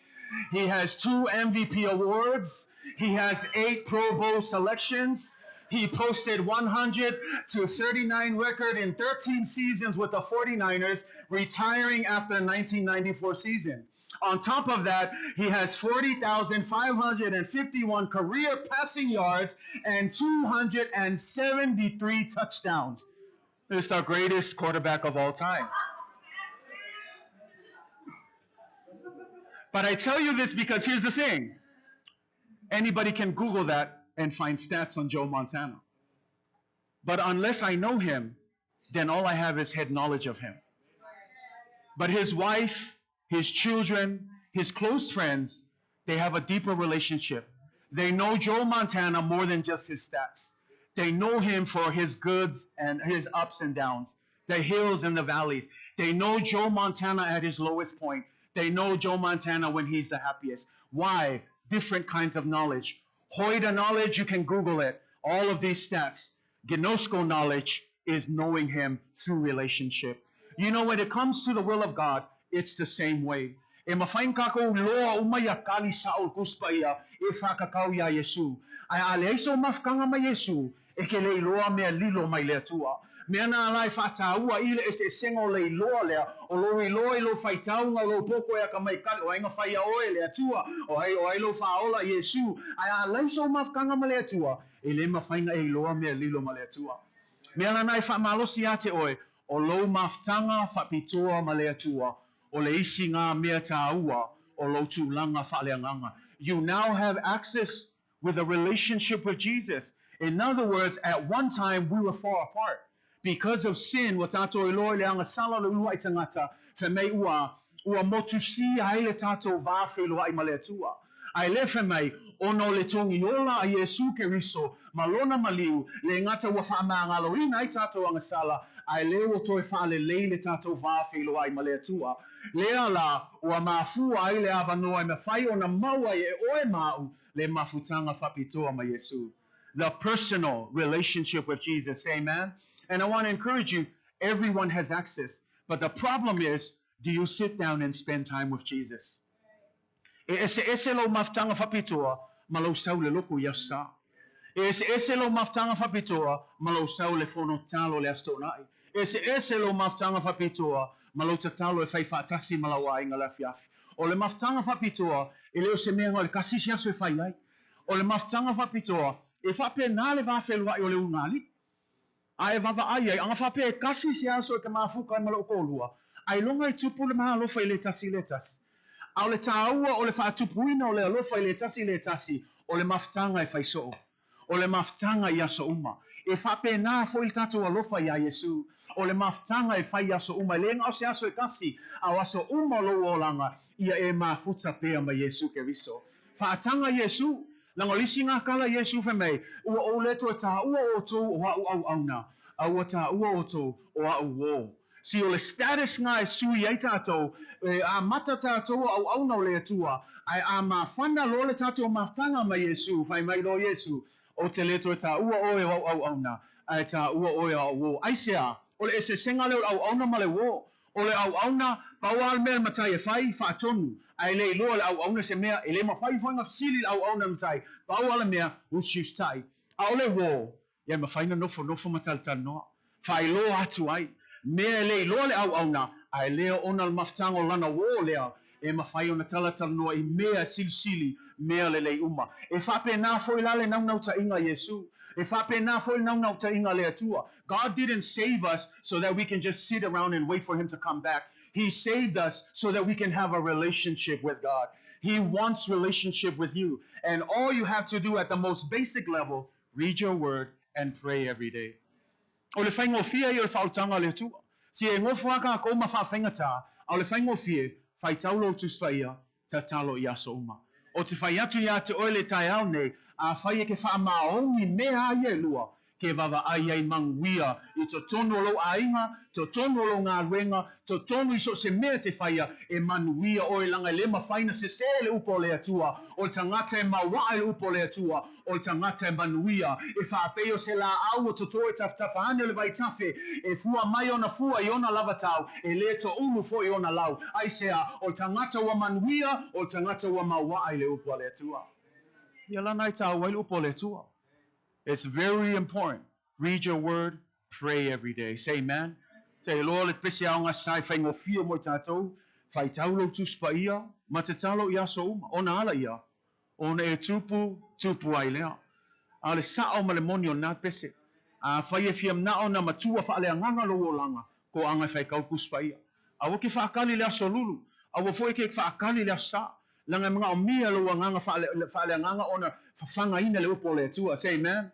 C: He has 2 MVP awards. He has 8 Pro Bowl selections. He posted 100-39 record in 13 seasons with the 49ers, retiring after the 1994 season. On top of that, he has 40,551 career passing yards and 273 touchdowns. He's the greatest quarterback of all time. But I tell you this because here's the thing. Anybody can Google that and find stats on Joe Montana. But unless I know him, then all I have is head knowledge of him. But his wife, his children, his close friends, they have a deeper relationship. They know Joe Montana more than just his stats. They know him for his goods and his ups and downs, the hills and the valleys. They know Joe Montana at his lowest point. They know Joe Montana when he's the happiest. Why? Different kinds of knowledge. Hoida knowledge, you can Google it. All of these stats. Gnosko knowledge is knowing him through relationship. You know, when it comes to the will of God, it's the same way. E mafain kako loa umaya kali saul kuspaya e fakakau ya Yesu. Ai aleiso mafkanga ma Yesu e ke le loa me lilo mai le tua. Me ana alai fataua ile ese sengo le loa le o lo loa lo faitau nga lo poko ya kamai kali o ainga faia oe le tua o ai lo faola Yesu. Ai aleiso mafkanga ma le tua e le mafainga e loa me lilo ma le tua. Me ana nai fa malosi ate oe o lo maftanga fa pitoa ma le tua. O le isi ngā mea tāua o lo tūlanga whaleanganga. You now have access with a relationship with Jesus. In other words, at one time we were far apart. Because of sin, wa tātou e loa leanga sala le ua i tangata, fe mei ua motusi ai le tātou vāwhi loa i maleatua. Ai le fe mei, ono le tongi ola a Yesu Keriso, malona maliu, le ngata wa whaamangalo ina ai tātou anga sala, ai le o toi whaale le tātou vāwhi loa i maleatua. Lea la, ua mafua ai le avanoa i me whai o na maua e oe mau, le mafutanga whapitoa ma Yesu. The personal relationship with Jesus, amen? And I want to encourage you, everyone has access. But the problem is, do you sit down and spend time with Jesus? Ese lo maftanga whapitoa, malo sau le loko yasa. Ese lo maftanga whapitoa, malo sau le fono talo le astonai. Ese lo maftanga whapitoa, malo tatalo e whai whaatasi malawa inga la fiaf. O le maftanga whapitoa, e leo se mea ngā le kasi siaso e whai ai. O le maftanga whapitoa, e whape nā le whawhelua i o le ungali. Ai vava ai ai, anga whape e kasi siaso e ka mafuka i malo kolua. Ai longa i tupu le maha lofa i le tasi le tasi. Au le tāua o le whaatupuina o le alofa i le tasi, o le maftanga i whaisoo. O le maftanga i aso uma. E whape nā fo il tātou alofa i a Yesu. O le maftanga i whai aso uma. Le ngā o se aso e kasi, au aso uma lo o langa, ia e mafuta pea ma Yesu Keriso. Whaatanga Yesu, langa lisi ngā kala Yesu fe mei, ua o leto e tā ua o tō o au auna, au a tā ua o tō o au wō. Si o le status ngā e sui ai tātou, a mata tātou au auna o le atua, ai a mawhana lo le tātou mawhanga ma Yesu, whai mai lo Yesu, o te leto e tā ua oe au auna, ai tā ua oe au wō. Ai sea, o le ese senga leo au auna ma le wō, o le au auna, paua al mea matai e whai, whaatonu, ai le iloa le au auna se mea, e le mawhai whanga sili au auna matai, paua al mea, usius tai. A o le wō, ia mawhaina nofo mataltan noa, whai lo atu ai, mea le iloa le au auna, ai leo ona le maftango lana wō lea, e mawhai ona talatal noa i mea sili, mea le lei uma. E whape nā foi lale nau ta inga Yesu. E whape nā foi nau ta inga le atua. God didn't save us so that we can just sit around and wait for him to come back. He saved us so that we can have a relationship with God. He wants relationship with you. And all you have to do at the most basic level, read your word and pray every day. O le whaingofia i o le whautanga le atua. Si e ngofu aka ko ma whawhaingata, o le whaingofia, whai taulo tu spaia, ta talo i aso uma. O te whai atu ia te oele tai au nei, a whai e ke wha maongi mea ai e lua, ke wawa ai ai manguia, i to tono lo ainga, to tono lo ngā ruenga, to tono iso se mea te whaia, e manuia oe langa le mawhaina se se le upo le atua, o tangata e mawaa le upo le atua, o tangata e manuia, e whaapeo se la au o to toe tafahane le vai tafe, e fua mai ona fua i ona lavatau, e le to ulu fo i ona lau, ai sea, o tangata wa manuia, o tangata wa mawaa le upo le atua. Ia lana i tau wai upo le atua. It's very important. Read your word, pray every day. Say amen. Te loa le pese au ngā sai whai ngofia mo tātou, whai taulo tuspa ia, ma te talo ia so uma, ona ala ia, ona e tupu ai lea. A le sao ma le moni o nā pese, a whai e fiam nao na matua wha lea nganga lo o langa, ko anga whai kau kuspa ia. A wake whaakali lea so lulu, a wafo e ke whaakali lea sa, Langa mga omia lo nganga faale nganga ona fanga ina le upo le tua. Say amen.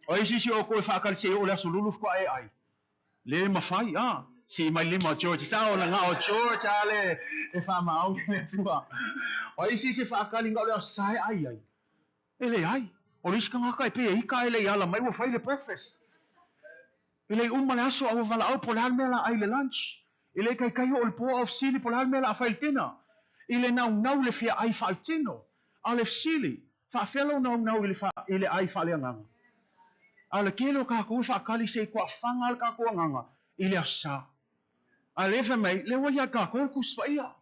C: O isi si o ko fa kal se o la sululu ko ai. Le mafai si mai lima George sa o nga o George ale e fa maong le tua. O isi si fa kal nga le sai ai. Ele ai. O isi ka nga pe i ka ele ala mai wo fai le breakfast. Ele umala aso au vala au polar mela ai le lunch. Ele kai kai o po of sili polar mela fa il tina. Ile nau le fia ai fa tino. Ale sili. Fa felo nau ile ai fa le nganga. Ale kelo ka ko fa kali se kwa fangal ka ko nganga. Ile asa. Ale fa mai le wa ya ka ko ku spaia.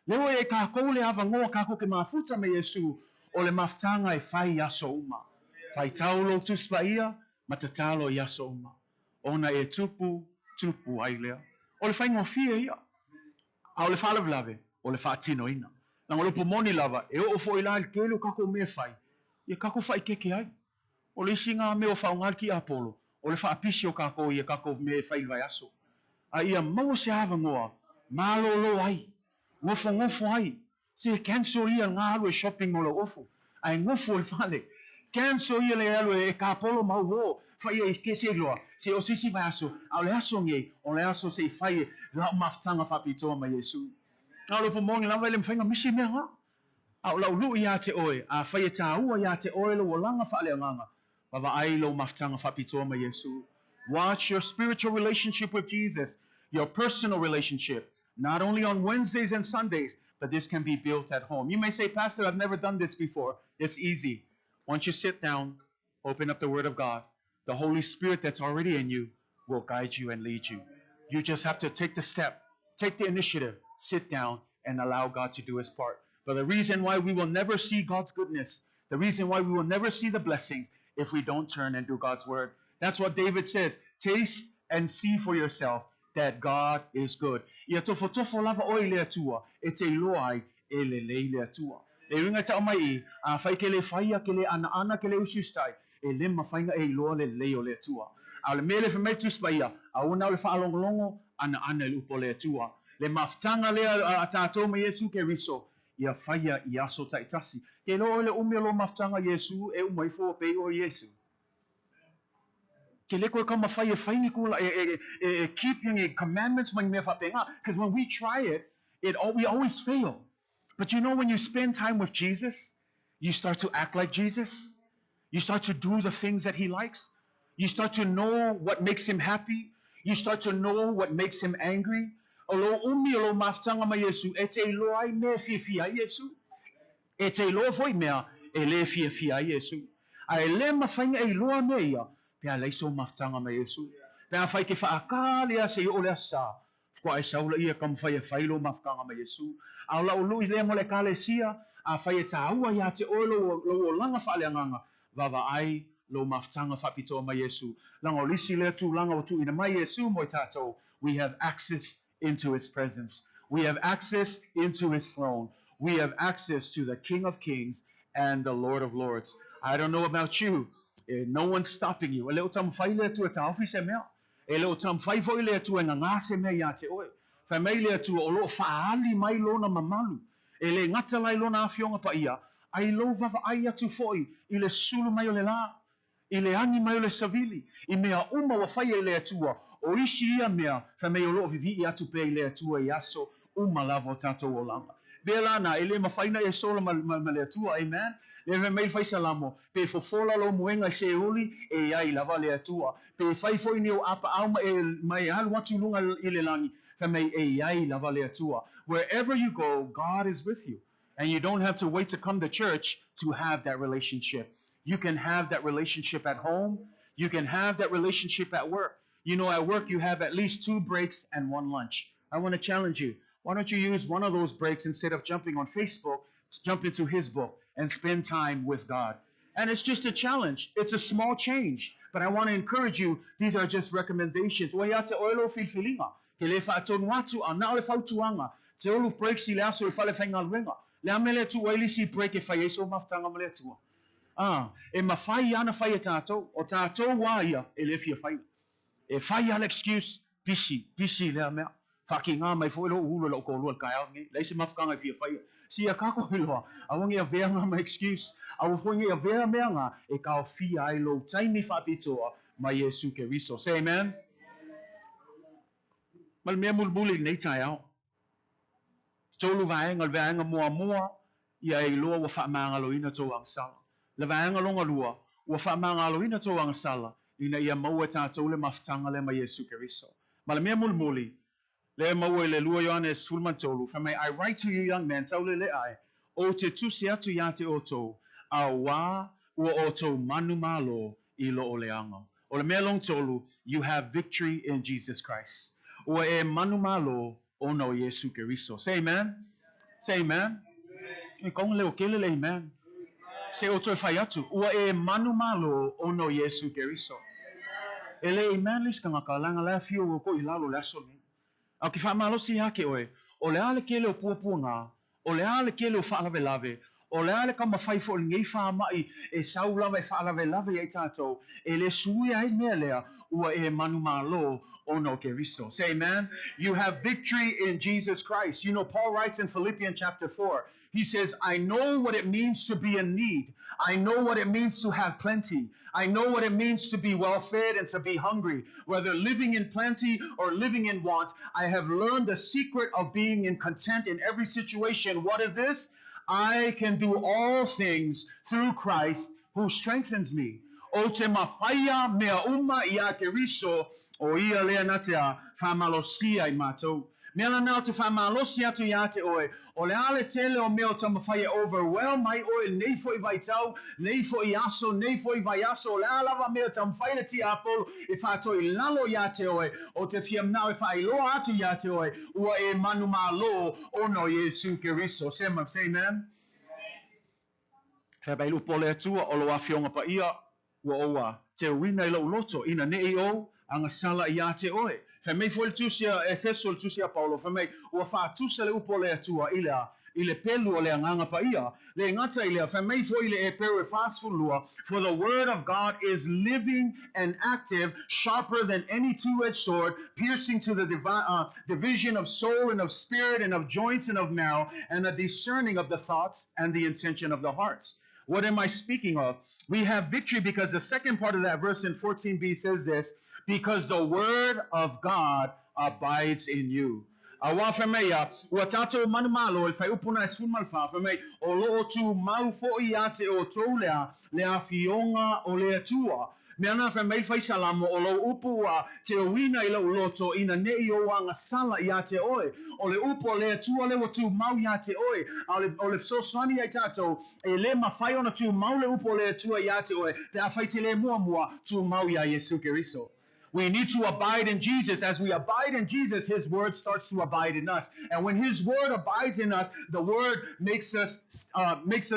C: Le wa ya ka ko le ava ngo ka ko ke mafuta me Yesu. O le maftanga e fai aso uma. Fai taulo tu spaia matatalo yaso uma. Ona e tupu ai lea. O le fai ngofia ia. A o le fala vlave, o le fa tino ina. Nang o le pomoni lava, e o fo ila il kelo kako me fai. Ia kako fai keke ai. O le isi ngā me o whaungar ki Apollo. O le wha apisi o kako ia kako me fai vai aso. A ia mau se hava ngoa, malolo ai. Ngofo ai. Se cancel ia ngā alu e shopping mo le ofo. Ai ngofo le fale. Cancel ia le alu e ka Apollo mau wo. Fai e ke se loa. Se o sisi vai aso. A le aso nge. O le aso se fai la maftanga whapitoa ma Yesu. A le pomoni lava ele mwhainga misi mea ha. A la ulu ia te oe. A fai e tā ua ia te oe lo walanga wha le nganga. Baba ai lo maftanga whapitoa ma Yesu. Watch your spiritual relationship with Jesus. Your personal relationship. Not only on Wednesdays and Sundays, but this can be built at home. You may say, Pastor, I've never done this before. It's easy. Once you sit down, open up the Word of God, the Holy Spirit that's already in you will guide you and lead you. You just have to take the step, take the initiative, sit down, and allow God to do His part. But the reason why we will never see God's goodness, the reason why we will never see the blessings, if we don't turn and do God's Word. That's what David says. Taste and see for yourself that God is good. Ia tofo lava oi lea tua, e te loai e le lea tua. E ringa tau mai a fai ke le faia ke le ana ke le usustai, e le mawhainga e loa le leo lea tua. A le mele fa mai tuspaia, a una le whaalongolongo, ana le upo lea tua. Le maftanga lea a tātou ma Yesu ke riso, ia faia i aso taitasi. Ke lo le umelo maftanga Yesu, e umai fo pe o Yesu. Ke leko ka mawhai e whaini kula keeping commandments mai mea whapenga. Because when we try it, we always fail. But you know when you spend time with Jesus, you start to act like Jesus. You start to do the things that He likes. You start to know what makes Him happy. You start to know what makes Him angry. Olo umi olo maftanga ma Yesu, e te loai me fia Yesu. E te loa foi mea, e le fia Yesu. A e le mawhainga e loa mea, pea leiso maftanga ma Yesu. Pea whai ke whaakale a se o le asa. Kwa e saula ia kam whai e whailo mafkanga ma Yesu. A la ulu i lea mo le kale sia, a whai e tāua ia te oelo lo langa whaale anganga. Wawa ai lo maftanga whapitoa ma Yesu. Langa o lisi lea tu langa o tu ina mai Yesu mo i tātou. We have access into His presence. We have access into His throne. We have access to the King of Kings and the Lord of Lords. I don't know about you. No one's stopping you. E leo tam whai lea tu e ta office mea. E leo tam whai foi lea tu e ngase mea ia te oe. Whai mai lea tu o lo whaali mai lona mamalu. E le ngata lai lona awhionga pa ia. Ai lo vava ai atu foi. I le sulu mai o le la. I le angi mai o le savili. I mea uma wa whai e lea tua. O isi ia mea. Whai mai o lo vivi i atu pe i lea tua i aso. Uma lava o tātou o langa. Belana, ele mawhaina e sola ma lea tua, amen? Le me mai fai salamo, pe fofola lo muenga se uli, e ai lava lea tua. Pe fai foi ni o apa auma e mai alu watu lunga ile langi, fe mai e ai lava lea tua. Wherever you go, God is with you. And you don't have to wait to come to church to have that relationship. You can have that relationship at home. You can have that relationship at work. You know, at work you have at least 2 breaks and 1 lunch. I want to challenge you. Why don't you use one of those breaks instead of jumping on Facebook, jump into His book and spend time with God. And it's just a challenge. It's a small change. But I want to encourage you, these are just recommendations. Waiata oelo filfilinga. Ke le whaaton watu a nao le whautuanga. Te olu breaks I le aso I whale whainga luenga. Le amele tu wailisi break e whai eso maftanga mele tua. E mawhai ana whai e tātou. O tātou waia e le fia whai. E whai ala excuse, pisi le mea. Fakinga mai foi lo ulo lo ko lo kaya ngi. Lai si mafka ngai fia fai. Si ka ko hilo. Awang ia venga ma excuse. Awu foi ia venga menga e ka fia ai lo taimi fa pitoa ma Yesu Keriso. Say amen. Mal me mulmuli nei tai au. Tolu vaenga vaenga mua ia i loa wa fa manga lo ina to ang sala. Le vaenga longa lua wa fa manga lo ina to ang sala ina ia maua ta to le maftanga le ma Yesu Keriso. Mal me mulmuli le maua le lua Yohanes fulman tolu. For may I write to you young men tau le ai o te tusi atu ya te oto a wa ua oto manu malo I lo o leanga. O le mea long tolu, you have victory in Jesus Christ. Ua e manu malo ono Yesu Keriso. Say amen. Say amen. E kong leo kele le amen. Se oto e fai atu. Ua e manu malo ono Yesu Keriso. Ele amen lis kanga kalanga la fio ko ilalo la so ni. Au ki wha malo si hake oe. O le ale kele o puapua ngā. O le ale kele o whaalave lave. O le ale ka mawhai fo le ngei wha mai e sau lava e whaalave lave e tātou. E le sui ai mea lea ua e manu malo ono ke riso. Say amen. You have victory in Jesus Christ. You know, Paul writes in Philippians chapter 4. He says, I know what it means to be in need. I know what it means to have plenty. I know what it means to be well fed and to be hungry. Whether living in plenty or living in want, I have learned the secret of being in content in every situation. What is this? I can do all things through Christ who strengthens me. O te mawhaia mea uma I a ke riso o ia lea natea whamalosia I mātou. Mea la nao te whamalosia atu ia te oe. O le ale tele o mea o ta mawhaia overwhelm mai oe nei fo I vai tau, nei fo I aso, nei fo I vai aso. O le alawa mea ta mawhaia ti apolo I whato I lalo ia te oe. O te fiam nao I whai loa atu ia te oe. Ua e manu malo ono Yesu Keriso. Say amen. Whabai lupo le atua o lo awhionga pa ia ua oa te wina I lau loto ina nei o anga sala I a te oe. Whamei fo le tusia Efeso le tusia Paulo. Whamei ua whaatusa le upo le atua I le pelu o le anganga pa ia. Le ngata I lea whamei fo I le e peru e fastful lua. For the word of God is living and active, sharper than any two-edged sword, piercing to the division of soul and of spirit and of joints and of marrow, and a discerning of the thoughts and the intention of the hearts. What am I speaking of? We have victory because the second part of that verse in 14b says this, because the word of God abides in you. Awa whamea, ua tātou manu malo, il whai upuna e sfun malwha, whamei, o loo tu mau fo I ate o tau lea fionga o lea tua. Me ana whamei whai salamo, o lo upu a te wina I lau loto, ina nei o anga sala I ate oe. O le upu o lea tua le o tu mau I ate oe. O le soswani ai tātou, e le mawhai ona tu mau le upu o lea tua I ate oe, te a whai te le mua tu mau I a Yesu Keriso. We need to abide in Jesus. As we abide in Jesus, His word starts to abide in us. And when His word abides in us, the word makes us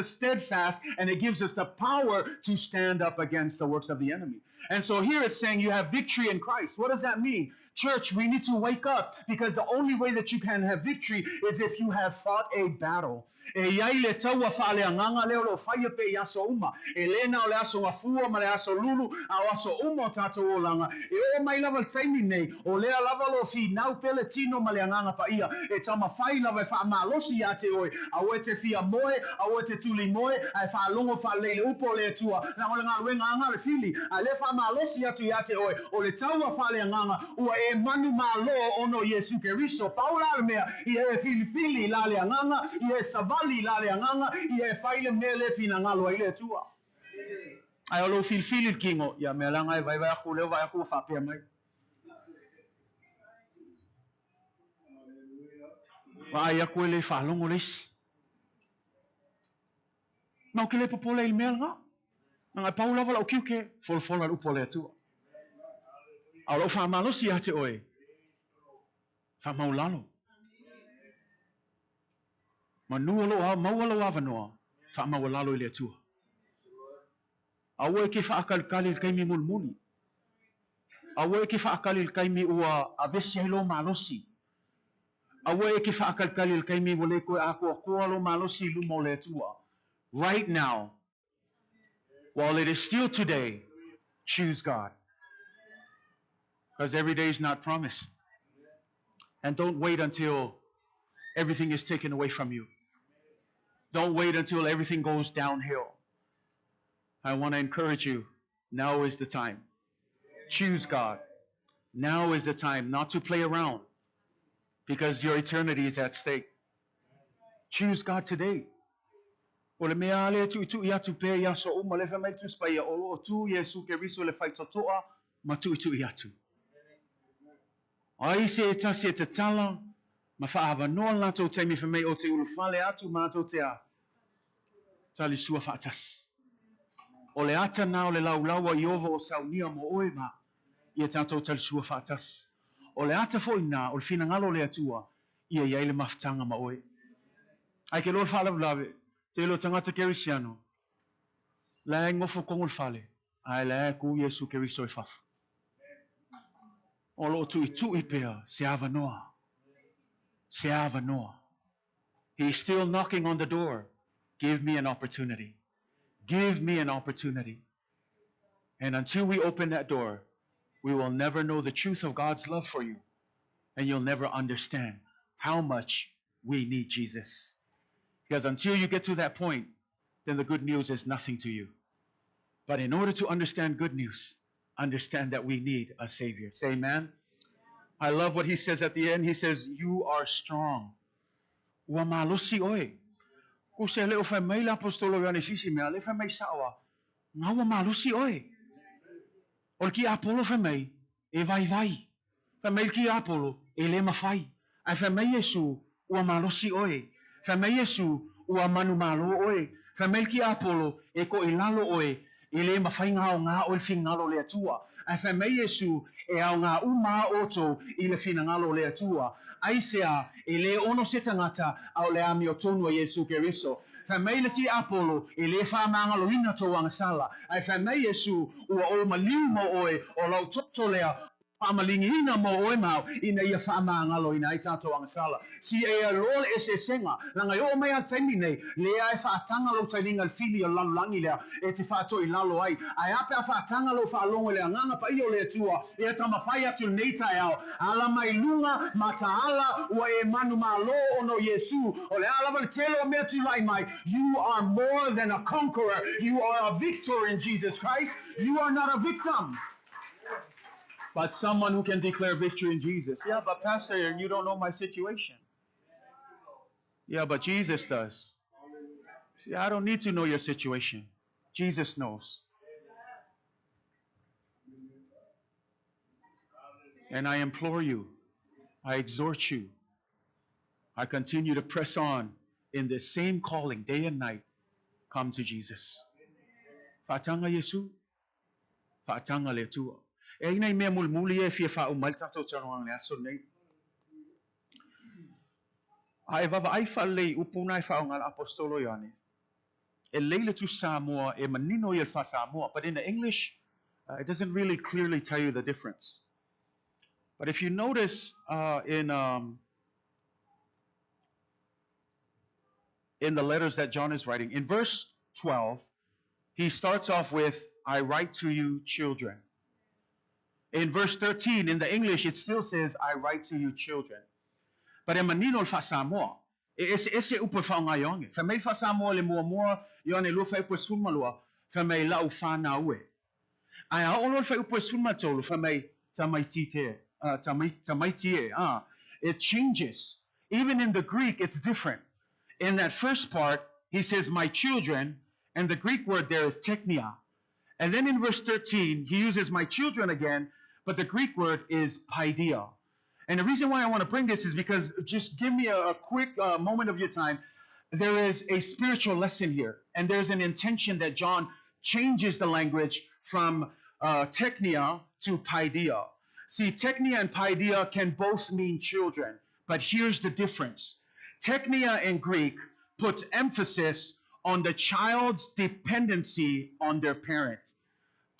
C: steadfast, and it gives us the power to stand up against the works of the enemy. And so here it's saying you have victory in Christ. What does that mean? Church, we need to wake up, because the only way that you can have victory is if you have fought a battle. E iai le taua whaaleanganga leo lo whaia pe I aso uma. E lena o le aso ngafua ma le aso lulu a o aso uma o tātou o langa. E o mai lava taimi nei, o lea lava lo fi nau pele tino ma le anganga pa ia. E tama whai lava e wha malosi a te oe. A oe te fia moe, a oe te tuli moe, a e wha longo wha leile upo le tua. Na o le ngā ruenga anga le fili, a le wha malosi atu i a te oe. O le taua whaaleanganga, ua e manu malo ono Yesu Keriso. Paula le mea, I e fili la le anganga, I e savali la le anganga, I e whaile mele pina ngalo ai le tua. Ai olo fili kingo, ia mea langa e vai aku leo vai aku whapea mai. Vai aku e le whalongo leisi. Mau ke le popole il mea nga. Nga Paula wala o kiuke, folfola upo le tua. Au lo whamalosi a te oe. Whamaulalo. Manualo a maualo avanoa. Whamaulalo I le tua. Awe ke whaakalkali il kaimi mulmuli. Awe ke whaakalkali il kaimi ua avesi hilo malosi. Awe ke whaakalkali il kaimi wale koe ako koalo malosi lumo le tua. Right now, while it is still today, choose God. Because every day is not promised. And don't wait until everything is taken away from you. Don't wait until everything goes downhill. I want to encourage you. Now is the time. Choose God. Now is the time not to play around because your eternity is at stake. Choose God today. O le mea le tu ia tu pe ia so uma le mai tu spa o tu Yesu ke riso le fai totoa ma tu ia tu. Ai se ta se te tala ma fa ava no la to te mi fa mai o te ulu fale atu ma to te a. Tali sua fa tas. O le ata na o le lau lau i ovo o saunia mo oe ma ia tatou tali sua fa tas. O le ata fo ina o le fina ngalo le atua ia ia le maftanga ma oe. Ai ke lo fa la blave. Te lo tangata kerisiano. La ngofo kongol fale. Ai la ku Yesu keriso e faf. O lo tu i pea se ava noa. Se ava noa. He's still knocking on the door. Give me an opportunity. Give me an opportunity. And until we open that door, we will never know the truth of God's love for you. And you'll never understand how much we need Jesus. Because until you get to that point, then the good news is nothing to you. But in order to understand good news, understand that we need a Savior. Say amen. I love what he says at the end. He says, you are strong. Ua malosi oe. Ko se leo fai mai la apostolo Ioane sisi mea le fai mai sawa. Nga ua malosi oe. O ki Apollo fai mai e vai vai. Fai mai ki Apollo e le mawhai. Ai fai mai Yesu ua malosi oe. Fai mai Yesu ua manu malo oe. Fai mai ki Apollo e ko i lalo oe. I le mawhai ngā o le whingalo le atua. Ai whai mai Yesu e au ngā uma oto i le whingalo le atua. Ai sea e le ono se tangata au le ami o tonu a Yesu Keriso. Whai mai le ti Apollo e le whamangalo ina tō wangasala. Ai whai mai Yesu ua o maliu mo oe o lau toto lea Amalingi ina mo oe mau ina ia whaamangalo ina i tātou angasala. Si e a loa e se senga, langa i o mai a taimi nei, lea e whaatanga lo tailinga al fili o lalulangi lea, e te whaato i lalo ai. Ai ape a whaatanga lo whaalongo lea nganga pa iyo lea tua, e a tamapai atu neita au, ala mai lunga, mataala, ua e manu malo ono Yesu, o le ala wale telo mea tu lai mai, you are more than a conqueror, you are a victor in Jesus Christ, you are not a victim. But someone who can declare victory in Jesus. Yeah, but Pastor, you don't know my situation. Yeah, but Jesus does. See, I don't need to know your situation. Jesus knows. And I implore you, I exhort you, I continue to press on in this same calling day and night. Come to Jesus. Fatanga Yesu, fatanga le tua. E ina mea mulmuli e fia wha umai tato tarongang le aso nei. A e vava ai wha lei upuna e wha o ngā apostolo Ioane. E leile tu Samoa e manino i el wha Samoa. But in the English, it doesn't really clearly tell you the difference. But if you notice in the letters that John is writing, in verse 12, he starts off with, I write to you children. In verse 13, in the English, it still says, I write to you children. But in manino fa Samoa, ese upo fa nga yonge. Fa mei fa Samoa le mua yone lo fa upo sunma loa, fa mei la ufa na ue. Ai a olo fa upo sunma tolu, fa mei tamaitite, tamaitie. It changes. Even in the Greek, it's different. In that first part, he says, my children, and the Greek word there is teknia. And then in verse 13, he uses my children again, but the Greek word is paideia. And the reason why I want to bring this is because, just give me a quick moment of your time. There is a spiritual lesson here, and there's an intention that John changes the language from teknia to paideia. See, teknia and paideia can both mean children, but here's the difference. Teknia in Greek puts emphasis on the child's dependency on their parent.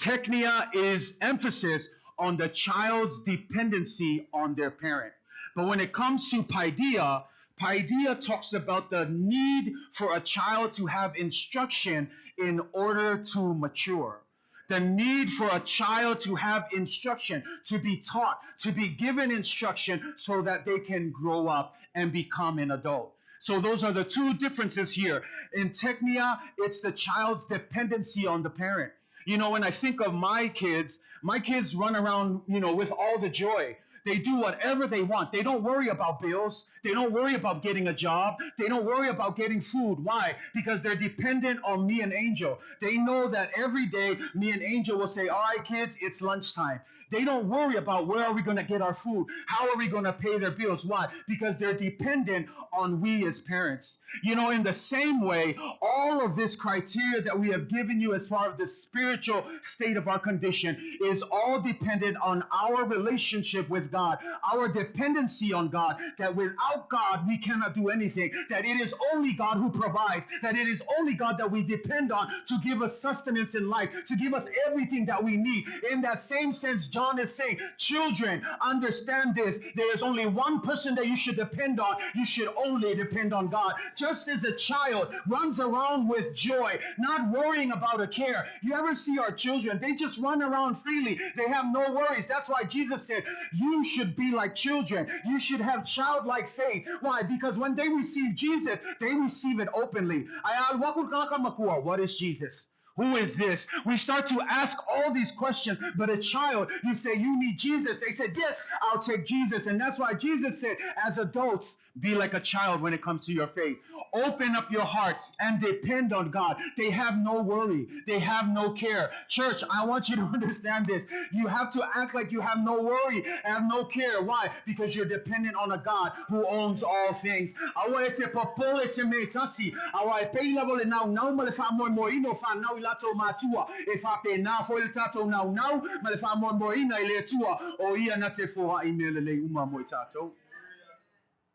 C: Teknia is emphasis on the child's dependency on their parent. But when it comes to paideia, paideia talks about the need for a child to have instruction in order to mature. The need for a child to have instruction, to be taught, to be given instruction so that they can grow up and become an adult. So those are the two differences here. In technia, it's the child's dependency on the parent. You know, when I think of my kids run around, you know, with all the joy. They do whatever they want. They don't worry about bills. They don't worry about getting a job. They don't worry about getting food. Why? Because they're dependent on me and Angel. They know that every day me and Angel will say, all right, kids, it's lunchtime. They don't worry about where are we going to get our food? How are we going to pay their bills? Why? Because they're dependent on we as parents. You know, in the same way, all of this criteria that we have given you as far as the spiritual state of our condition is all dependent on our relationship with God, our dependency on God, that without God we cannot do anything, that it is only God who provides, that it is only God that we depend on to give us sustenance in life, to give us everything that we need. In that same sense, John is saying, children, understand this. There is only one person that you should depend on. You should only depend on God. Just as a child runs around with joy, not worrying about a care. You ever see our children? They just run around freely. They have no worries. That's why Jesus said, you should be like children. You should have childlike faith. Why? Because when they receive Jesus, they receive it openly. What is Jesus? Who is this? We start to ask all these questions, but a child, you say, you need Jesus. They said, yes, I'll take Jesus. And that's why Jesus said, as adults, be like a child when it comes to your faith. Open up your heart and depend on God. They have no worry. They have no care. Church, I want you to understand this. You have to act like you have no worry, have no care. Why? Because you're dependent on a God who owns all things.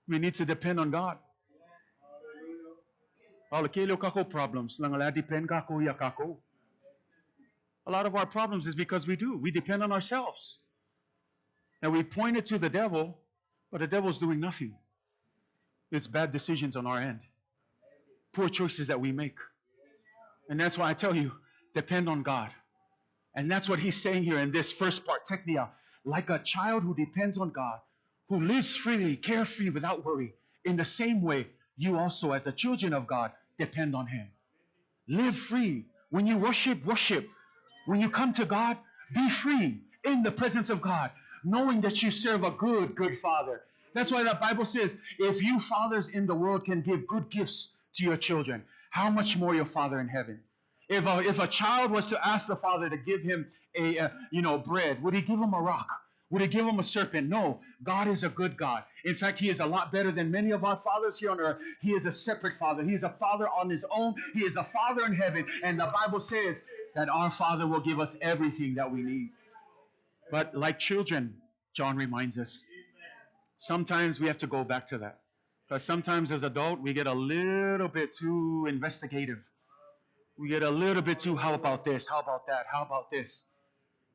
C: We need to depend on God. Problems. A lot of our problems is because we do. We depend on ourselves. And we point it to the devil, but the devil's doing nothing. It's bad decisions on our end. Poor choices that we make. And that's why I tell you, depend on God. And that's what he's saying here in this first part, technia. Like a child who depends on God, who lives freely, carefree, without worry. In the same way, you also, as the children of God, depend on him. Live free. When you worship, worship. When you come to God, be free in the presence of God, knowing that you serve a good, good Father. That's why the Bible says, if you fathers in the world can give good gifts to your children, how much more your Father in heaven? If a child was to ask the father to give him bread, would he give him a rock? Would he give him a serpent? No, God is a good God. In fact, he is a lot better than many of our fathers here on earth. He is a separate father. He is a father on his own. He is a father in heaven. And the Bible says that our Father will give us everything that we need. But like children, John reminds us, sometimes we have to go back to that. Because sometimes as adults, we get a little bit too investigative. We get a little bit too, how about this? How about that? How about this?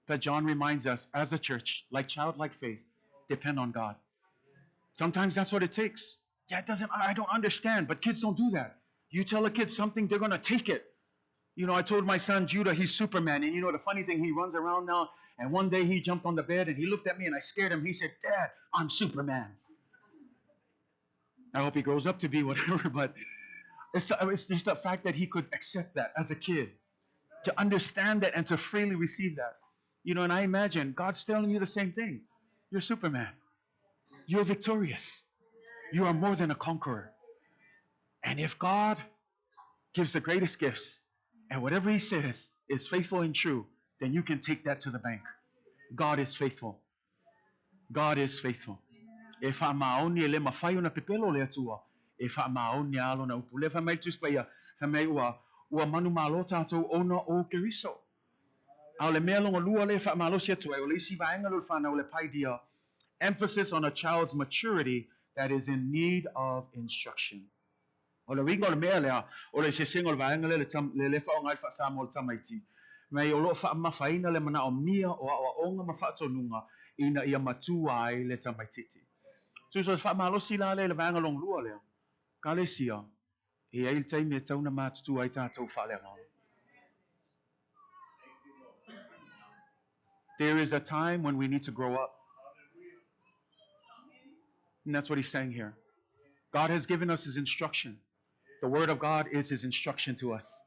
C: But John reminds us, as a church, like childlike faith, depend on God. Sometimes that's what it takes. Yeah, I don't understand, but kids don't do that. You tell a kid something, they're going to take it. You know, I told my son, Judah, he's Superman. And you know, the funny thing, he runs around now. And one day he jumped on the bed and he looked at me and I scared him. He said, Dad, I'm Superman. I hope he grows up to be whatever, but it's just the fact that he could accept that as a kid, to understand that and to freely receive that. You know, and I imagine God's telling you the same thing. You're Superman. You're victorious. You are more than a conqueror. And if God gives the greatest gifts, and whatever he says is faithful and true, then you can take that to the bank. God is faithful. God is faithful. If I'm only le mafayo na pepelo le atua, if I'm only alo na upule fa mai tuspaya, fa mai wa manu malo tato ona o keriso. Au le mea longa lua le fa malo sia tu e le si vaenga lo fa na le paidia. Emphasis on a child's maturity that is in need of instruction. O le wingo le mea lea, o le se singo le vaenga le fa o ngai fa sa mo le tamaiti. Mai o lo fa mafaina le mana o mia o a onga mafatonunga ina ia matua ai le tamaititi. So fa malo sila le vaenga long lua le. Kale sia. E ai tai me tau na matutu ai tatou fa le ngalo. There is a time when we need to grow up. And that's what he's saying here. God has given us his instruction. The word of God is his instruction to us.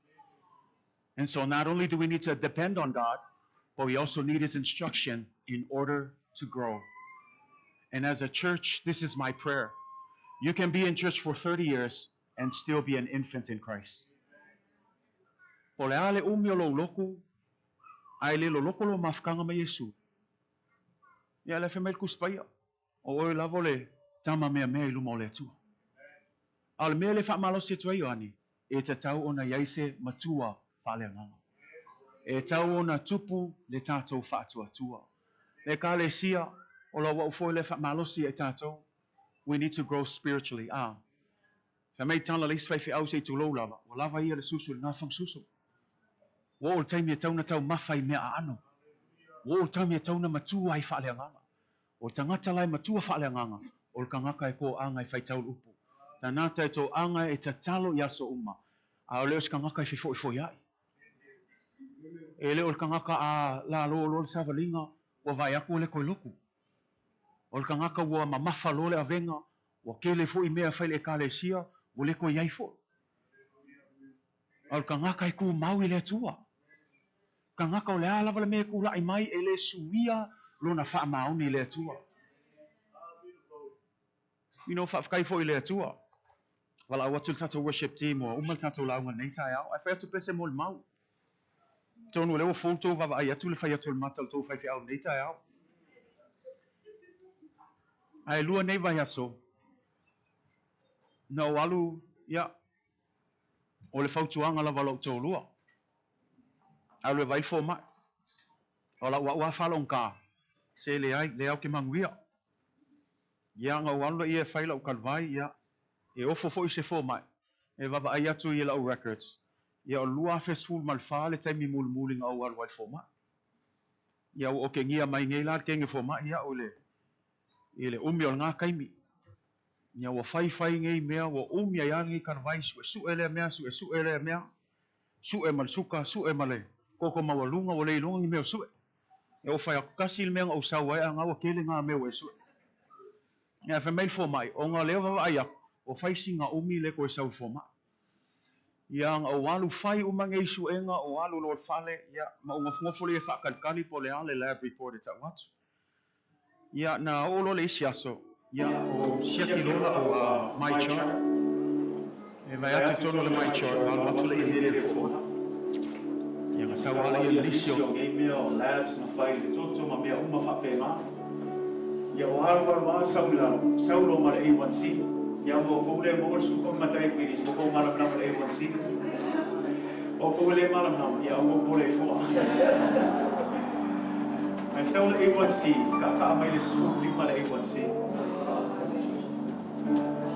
C: And so not only do we need to depend on God, but we also need his instruction in order to grow. And as a church, this is my prayer. You can be in church for 30 years and still be an infant in Christ. O le ale umi o lo loku, ai le lo loko lo mafkanga ma Yesu. Ia le fe mai kuspaia. O oi lavo le tama mea mea ilu mo le tua. Al mea le whaamalosi atua i ani, e te tau ona iaise matua whaaleanganga. E tau ona tupu le tātou whaatua tua. Le ka le sia, o la wau le whaamalosi e tātou, we need to grow spiritually. Fa mai tala le iswai au se tu lo lava, o lava ia le susu le ngafang susu. Wo o taimi e tauna tau mawhai mea a ano. Wo o taimi e tauna matua ai whaaleanganga. O tangata lai matua whaaleanganga, o le kangaka e ko anga i whai tau upu. Tanata e tō anga e ta talo i aso uma. A o leo skangaka i foi ai. E leo kangaka a la lo savalinga o vai aku le koi loku. O kangaka ua mamafa lo le avenga o kele foi mea whai le kalesia o le koi ai foi. O kangaka i ku mau i le tua. Kangaka o le alawa le mea ku lai mai e le suia lo na wha mauni le tua. You whafkai foi le tua. Wala watu tato worship team o umal tato launga nei tai au. Ai whai atu pese mo le mau. Tonu leo foto va ai atu le whai atu le matal tō whai au nei tai au. Ai lua nei vai aso. Na o alu, ia. O le whautuanga la walau tō lua. Au le vai fō mai. O la ua whalong ka. Se le ai, le au ke manguia. Ia ngā wala ia whai lau kalvai, ia. E ofo fo i se fō mai. E vava ai atu i lau records. Ia o lua festival malfa le taimi mulmuli ngā au alwai fō mai. Ia o ke ngia mai ngei la kenge fō mai, ia o le. Ia le umi o ngā kaimi. Ia o whai ngei mea, o umi ai angi kalvai su ele mea, su ele mea. Su e mal suka, su e male. Koko mawalunga o le ilonga i mea su e. E o whai akasi il mea ngā usau ai, a ngā o kele ngā mea o su e. Ia whai mail fō mai, o ngā leo vava ai aku. O whai si ngā umi le koe sau fō mai. Ia ngā o alu whai umangei su enga, o alu lor whale, ia ma o ngafungofole e whakalkali po le ale lab report e tau atu. Ia na olo le isi aso, ia o siaki lola o my chart. E vai atu tono le my chart, alu atu le i le fō. Ia ngā sau ala i lisio. Ngei mea o labs na whai le toto ma mea uma whapema. Ia o alu saulo ma le A1C. Ia mo pule mo su ko matai kiri mo ko malam nama le A1C. O ko le malam nama ia mo pule fo. Ai sau le A1C ka mai le su lima le A1C.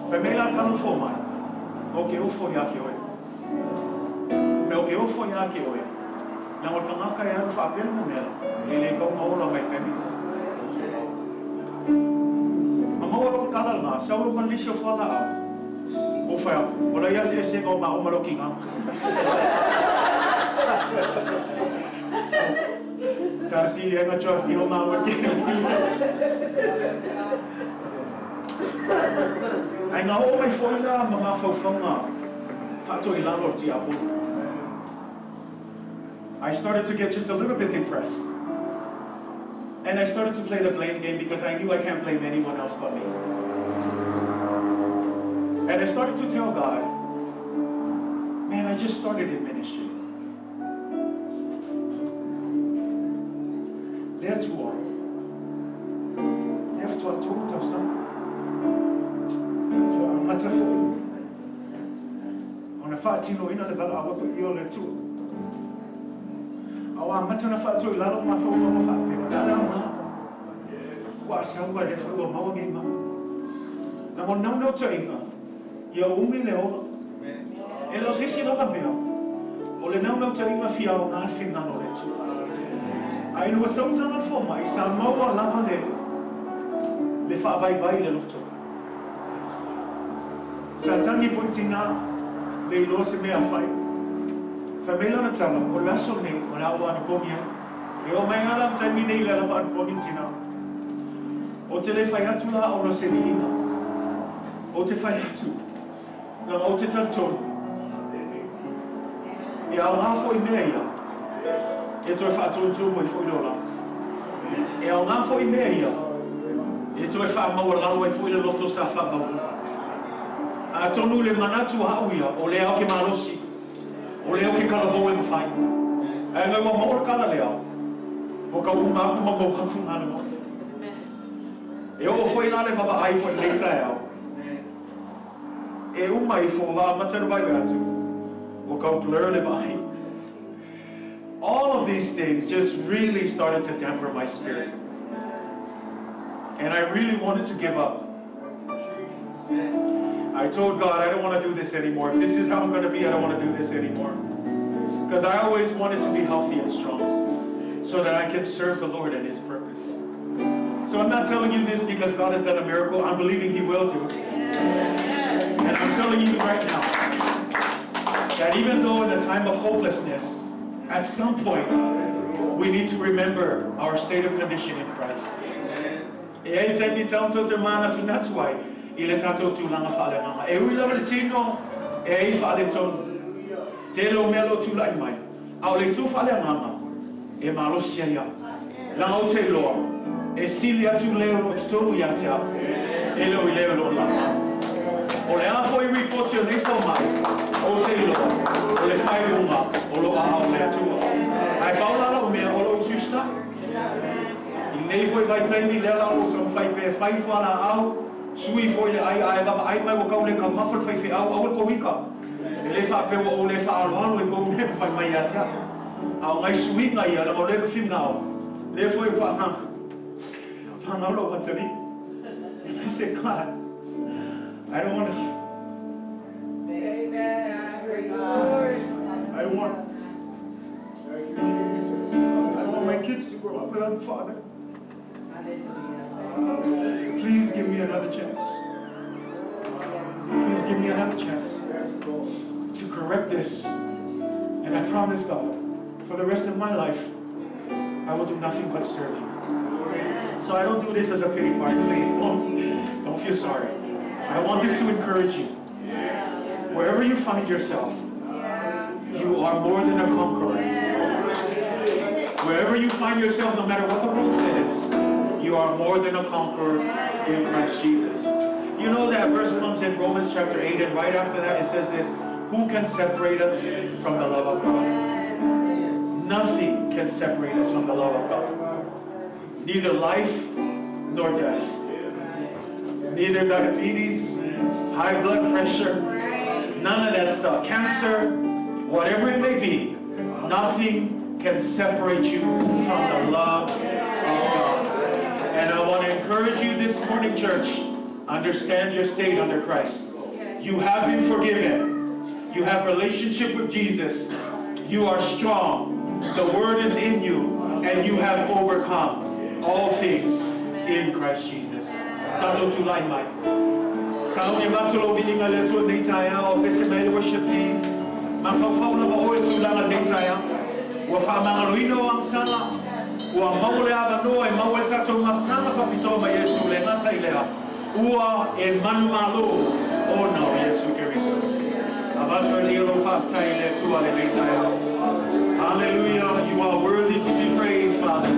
C: Fa me la kanu fo mai. O ke o fo ya ke oi. Me o ke o fo ya ke oi. Na o ka ngaka ia fa apel mo nela. Ele ko mo lo mai kami. Mawalo kalal nga, saulo man lisyo wala au. O whaya, wala yasi e senga o ma umaloki nga. Sa sili e nga chua, di o ma waki. Ai nga o mai foila, mga whawhau nga. Whato i lalo ti apo. I started to get just a little bit depressed. And I started to play the blame game because I knew I can't blame anyone else but me. And I started to tell God, man, I just started in ministry. There to all. There to a tool of some. To a metaphor. On a fatino in the valley, I will put you on the tool. Awa matana fatu lalo ma fa ma fa pe dala ma kwa samba le fa ma wa ngi ma na mo no tsainga ya umi le o e lo sisi no cambia o le no tsainga fia o na fin na no le tu ai no so tana fo mai sa mo wa la va le fa vai le lotto sa tangi fontina le lo se me a fai Famela na tala, o la sone, o la ua ni pomia,
A: Yo mai ngala tani nei la pa ko gintina. O te le fai atu la o no se ni ita. O te fai atu. Na o te tanton. E au nga foi meia. E toi fa tu tu mo foi lola. E au nga foi meia. E toi fa ma wala wa foi le loto sa fa ba. A tonu le manatu hauia o le au ke malosi. O le au ke kala vo e mafai. E nga wa mo kala le au. O ka uma ma mo haku ngana mo. E o foi lá le papa ai foi le trao. E uma I foi lá matano vai atu. O ka blur le mai. All of these things just really started to damper my spirit. And I really wanted to give up. I told God, I don't want to do this anymore. If this is how I'm going to be, I don't want to do this anymore. Because I always wanted to be healthy and strong so that I can serve the Lord and His purpose. So I'm not telling you this because God has done a miracle. I'm believing He will do. And I'm telling you right now that even though in a time of hopelessness, at some point, we need to remember our state of condition in Christ. E ai tani tanto te mana tu natuai ile tato tu langa fale mama e ui lava le tino e ai fale ton te lo melo tu lai mai au le tu fale mama e malo sia ya la o te lo e silia tu leo lo tu ya tia e lo ile lo la o le a foi report yo nei fo mai o te lo o le fai uma o lo a o le tu ai paula lo me o lo justa nei foi vai taimi le la o tron fai pe fai fala au sui foi ai baba ai mai o ka le ka mafal fai fe au ko wika ele fa pe o le fa alo e ko me fai mai atia au mai sui ngai ala o le ka fim nao le foi pa ha na lo watani and I said God I don't want to I want my kids to grow up without a father. Please give me another chance. Please give me another chance to correct this. And I promise God, for the rest of my life, I will do nothing but serve you. So I don't do this as a pity party. Please don't feel sorry. I want this to encourage you. Wherever you find yourself, you are more than a conqueror. Wherever you find yourself, no matter what the world says, you are more than a conqueror in Christ Jesus. You know that verse comes in Romans chapter 8, and right after that it says this, who can separate us from the love of God? Nothing can separate us from the love of God. Neither life nor death. Neither diabetes, high blood pressure, none of that stuff. Cancer, whatever it may be, nothing can separate you from the love of God. And I want to encourage you this morning, church, understand your state under Christ. You have been forgiven. You have relationship with Jesus. You are strong. The word is in you, and you have overcome all things in Christ Jesus. Tato tulai mai. Kau ni matulo bilinga le tu nei taya o pese mai worship team. Mafafau na ba o tu langa nei taya. Wa fa mangaluino ang sala. Ua maule ava noa e maua e tatou matanga whapitoa ma Yesu le ngata I lea. Ua e manu malo o nao Yesu Keriso. Avatu e lielo whaptai le tua le meitai. Hallelujah, you are worthy to be praised, Father.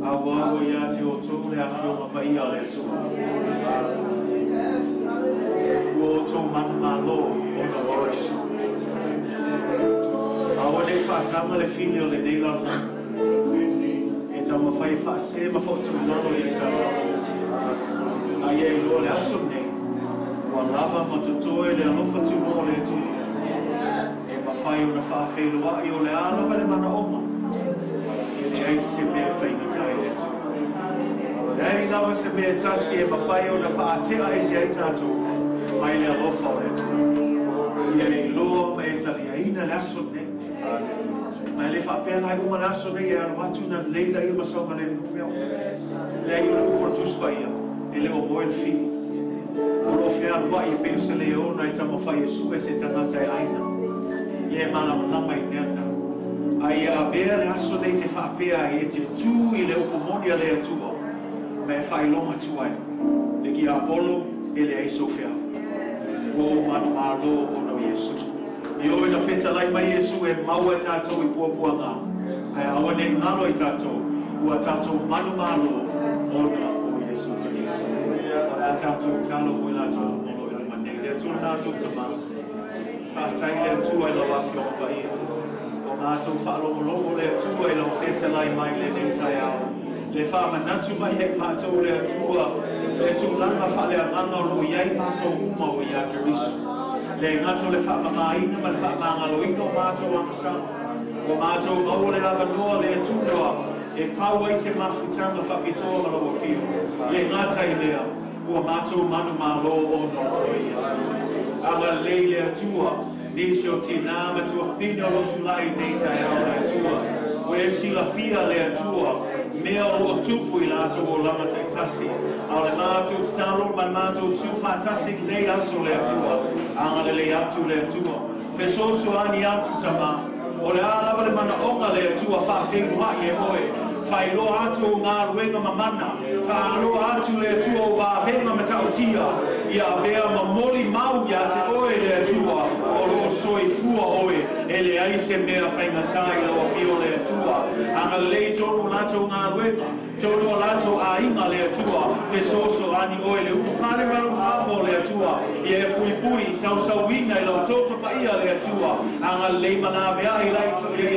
A: Awa ya te o tō le awhio mapai a le tō. Ua o tō manu malo o na oresu. Awa nei whaatama le whini o le nei lau. E tau mawhai whaase ma whautu lalo e tau. A ia I loa le aso nei. Ua lava ma tutoe le alofa tu mo le tu. E mawhai o na whaawhelua I o le alawa le mana oma. Ei se mea whaingatai e tu. Ei nawa se mea tasi e mawhai o na whaatea e se ai tātou. Mai le alofa o le tu. Ia loa ma e tali a ina le aso nei. Mai le whaapea lai uma le aso nei e arawatu na leila I masau ma le mumeo. Lei o le uportuspa ia. E le o moe le fini. O lo fea lua I peo se le ona I tama whai e su e se tangata e aina. Ia e mana manama I neana. Ai a bea le aso nei te whaapea I e te tū I le upomonia le atua. Me e whai longa tuai. Le ki Apollo e le aiso fea. O manu malo o no Yesu. I oe na wheta lai mai Yesu e maua tātou I puapua ngā. Ai awa nei ngalo I tātou. Ua tātou manu malo o na o Yesu Christ. A tātou talo o I lātou molo I manei. Lea tūna nātou tama. Pātai lea tū ai lau awhio pa ia. Mātou whaalongolongo le atua I lau wheta lai mai le nei tai au. Le whaamanatu mai hek mātou le atua. Le tūlanga whale a nganga lo iai mātou uma o ia keriso. Le ngato le whaamamaina ma le whaamangaloino mātou angasa. O mātou ngau le awanoa le atua. E whaua I se mawhutanga whakitoa ma lau whio. Le ngata I lea. Ua mātou manu mālo o no o Yesu. Anga le atua. Nisho tina ma tua fina o tulai nei tai au le atua. O e sila fia le atua. Mea o tupu I lato o lama te tasi. Au le mātou talo ma mātou tu whatasi nei aso le atua. Anga le atu le atua. Fesoso ani atu tama. O le alawa le mana onga le atua whawhengu hai e oe. Whailo atu o ngā ruenga mamana. Whaalo atu le atua o wāhenga matautia. Ia vea ma moli mau ia te oe le atua. O lo soi fua oe. E le aise mea whaingatai lo a fio le atua. Anga lei tonu lato ngā ruenga. Tonu lato a inga le atua. Fesoso ani oe le upufare raro hafo le atua. Ia e pui pui sau wina I lo toto pa ia le atua. Anga lei manawea I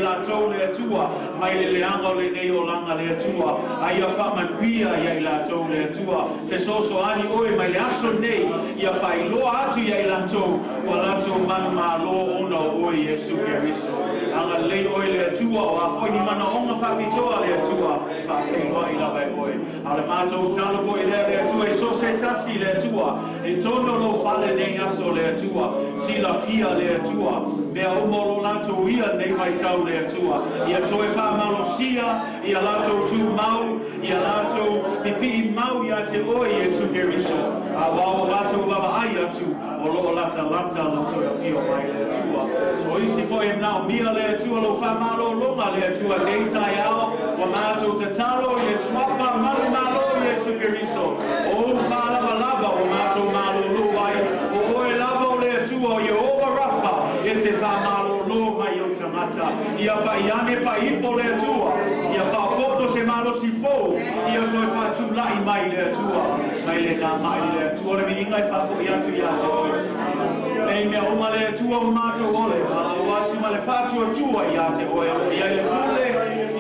A: lato le atua. Mai le leanga le neo langa le atua. Aia whamanuia ia I lato le atua. Fesoso ani oe mai le aso nei. Ia whai loa atu ia I lato. Ua lato manu malo ona oe Yesu Keriso. Anga lei oe le atua. O a foi ni mana onga whapitoa le atua. Whawhenua I lawe oe. A le mātou talo foi le atua. E so se tasi le atua. E tono lo whale nei aso le atua. Sila fia le atua. Mea umolo lato ia nei mai tau le atua. Ia toe whamalo sia. Ia lato tu mau. Ia lato pipi mau ia te oe Yesu Keriso. A wao lato lava ai atu. O loo lata lo toi a fio mai le atua. So isi fo e nao mia le atua lo whamalo longa le atua nei tai ao. Wa mātou te talo e swafa malu malo Yesu Keriso. O whalava lava o mātou malo lo ai. O oe lava o le atua o Yehova Rafa. E te whamalo lo mai o tamata. Ia whaiane pa ipo le atua. Ia whaopoto se malo si fo. Ia toi whatu lai mai le atua. Mai le nā mai le atua. Le mi ingai whafo I atu ia te oe. Nei mea oma le atua o mātou ole. O atu ma le whatu atua ia te oe. Ia le hule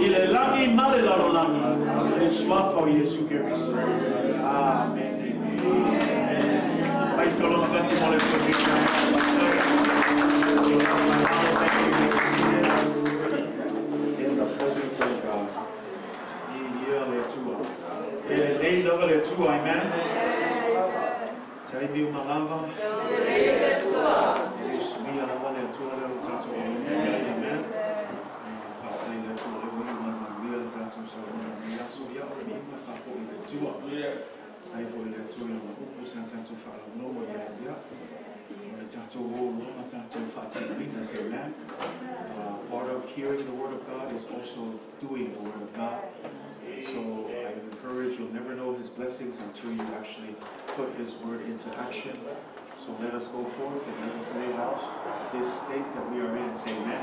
A: I le langi male laro langi. E swafa o Yesu Keriso. Amen. Mai solo na pati mole in the presence of God. Nei lava le atua, amen. Tai miu malava. Le atua. Yesu mia lava le atua le tatu amen. Tai le atua le mui mana mia le tatu sa mia su ia o mi ma fa po le atua. Ai fo le atua le upu sa tatu fa no mo ia ia. Le tatu o no ma tatu fa tatu rina se amen. Part of hearing the word of God is also doing the word of God. So I encourage you'll never know His blessings until you actually put His word into action. So let us go forth and let us live out this state that we are in. Say amen.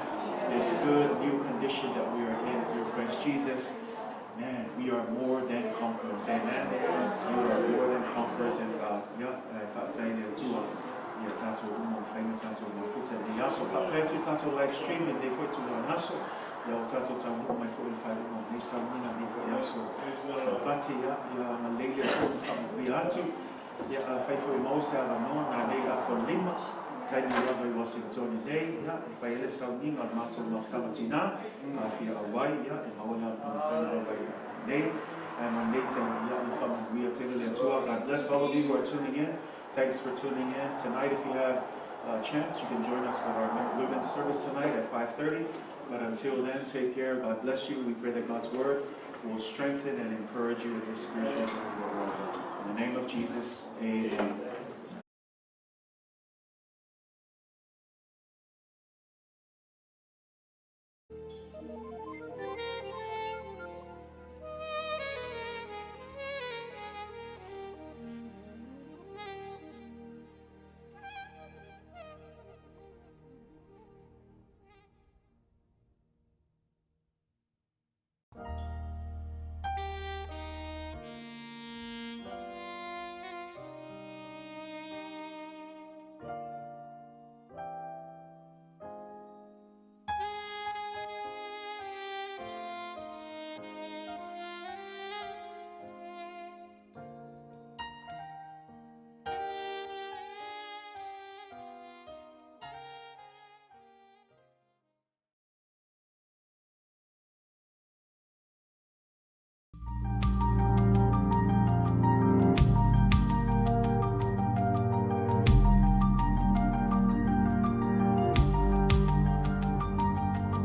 A: This good new condition that we are in through Christ Christ Jesus, man, we are more than conquerors. Amen. You are more than conquerors in God. Yeah, if I tell you to yeah, tato my family tato my foot and the yaso. If I tell you tato live stream and they foot to the hassle. Yeah, tato tato my 45 on this something and they foot yaso. Sabati ya my lady from Biatu. Yeah, faithful most I know and they got for Lima. Thank you, Rabbi Washington today. Yeah, if I let something on Mountain of Tamatina, I feel away. Yeah, and I will have Rabbi Day. And my mate, yeah, we are taking the tour. God bless all of you who are tuning in. Thanks for tuning in tonight. If you have a chance, you can join us for our women's service tonight at 5:30. But until then, take care. God bless you. We pray that God's word will strengthen and encourage you in your spiritual world. In the name of Jesus, amen.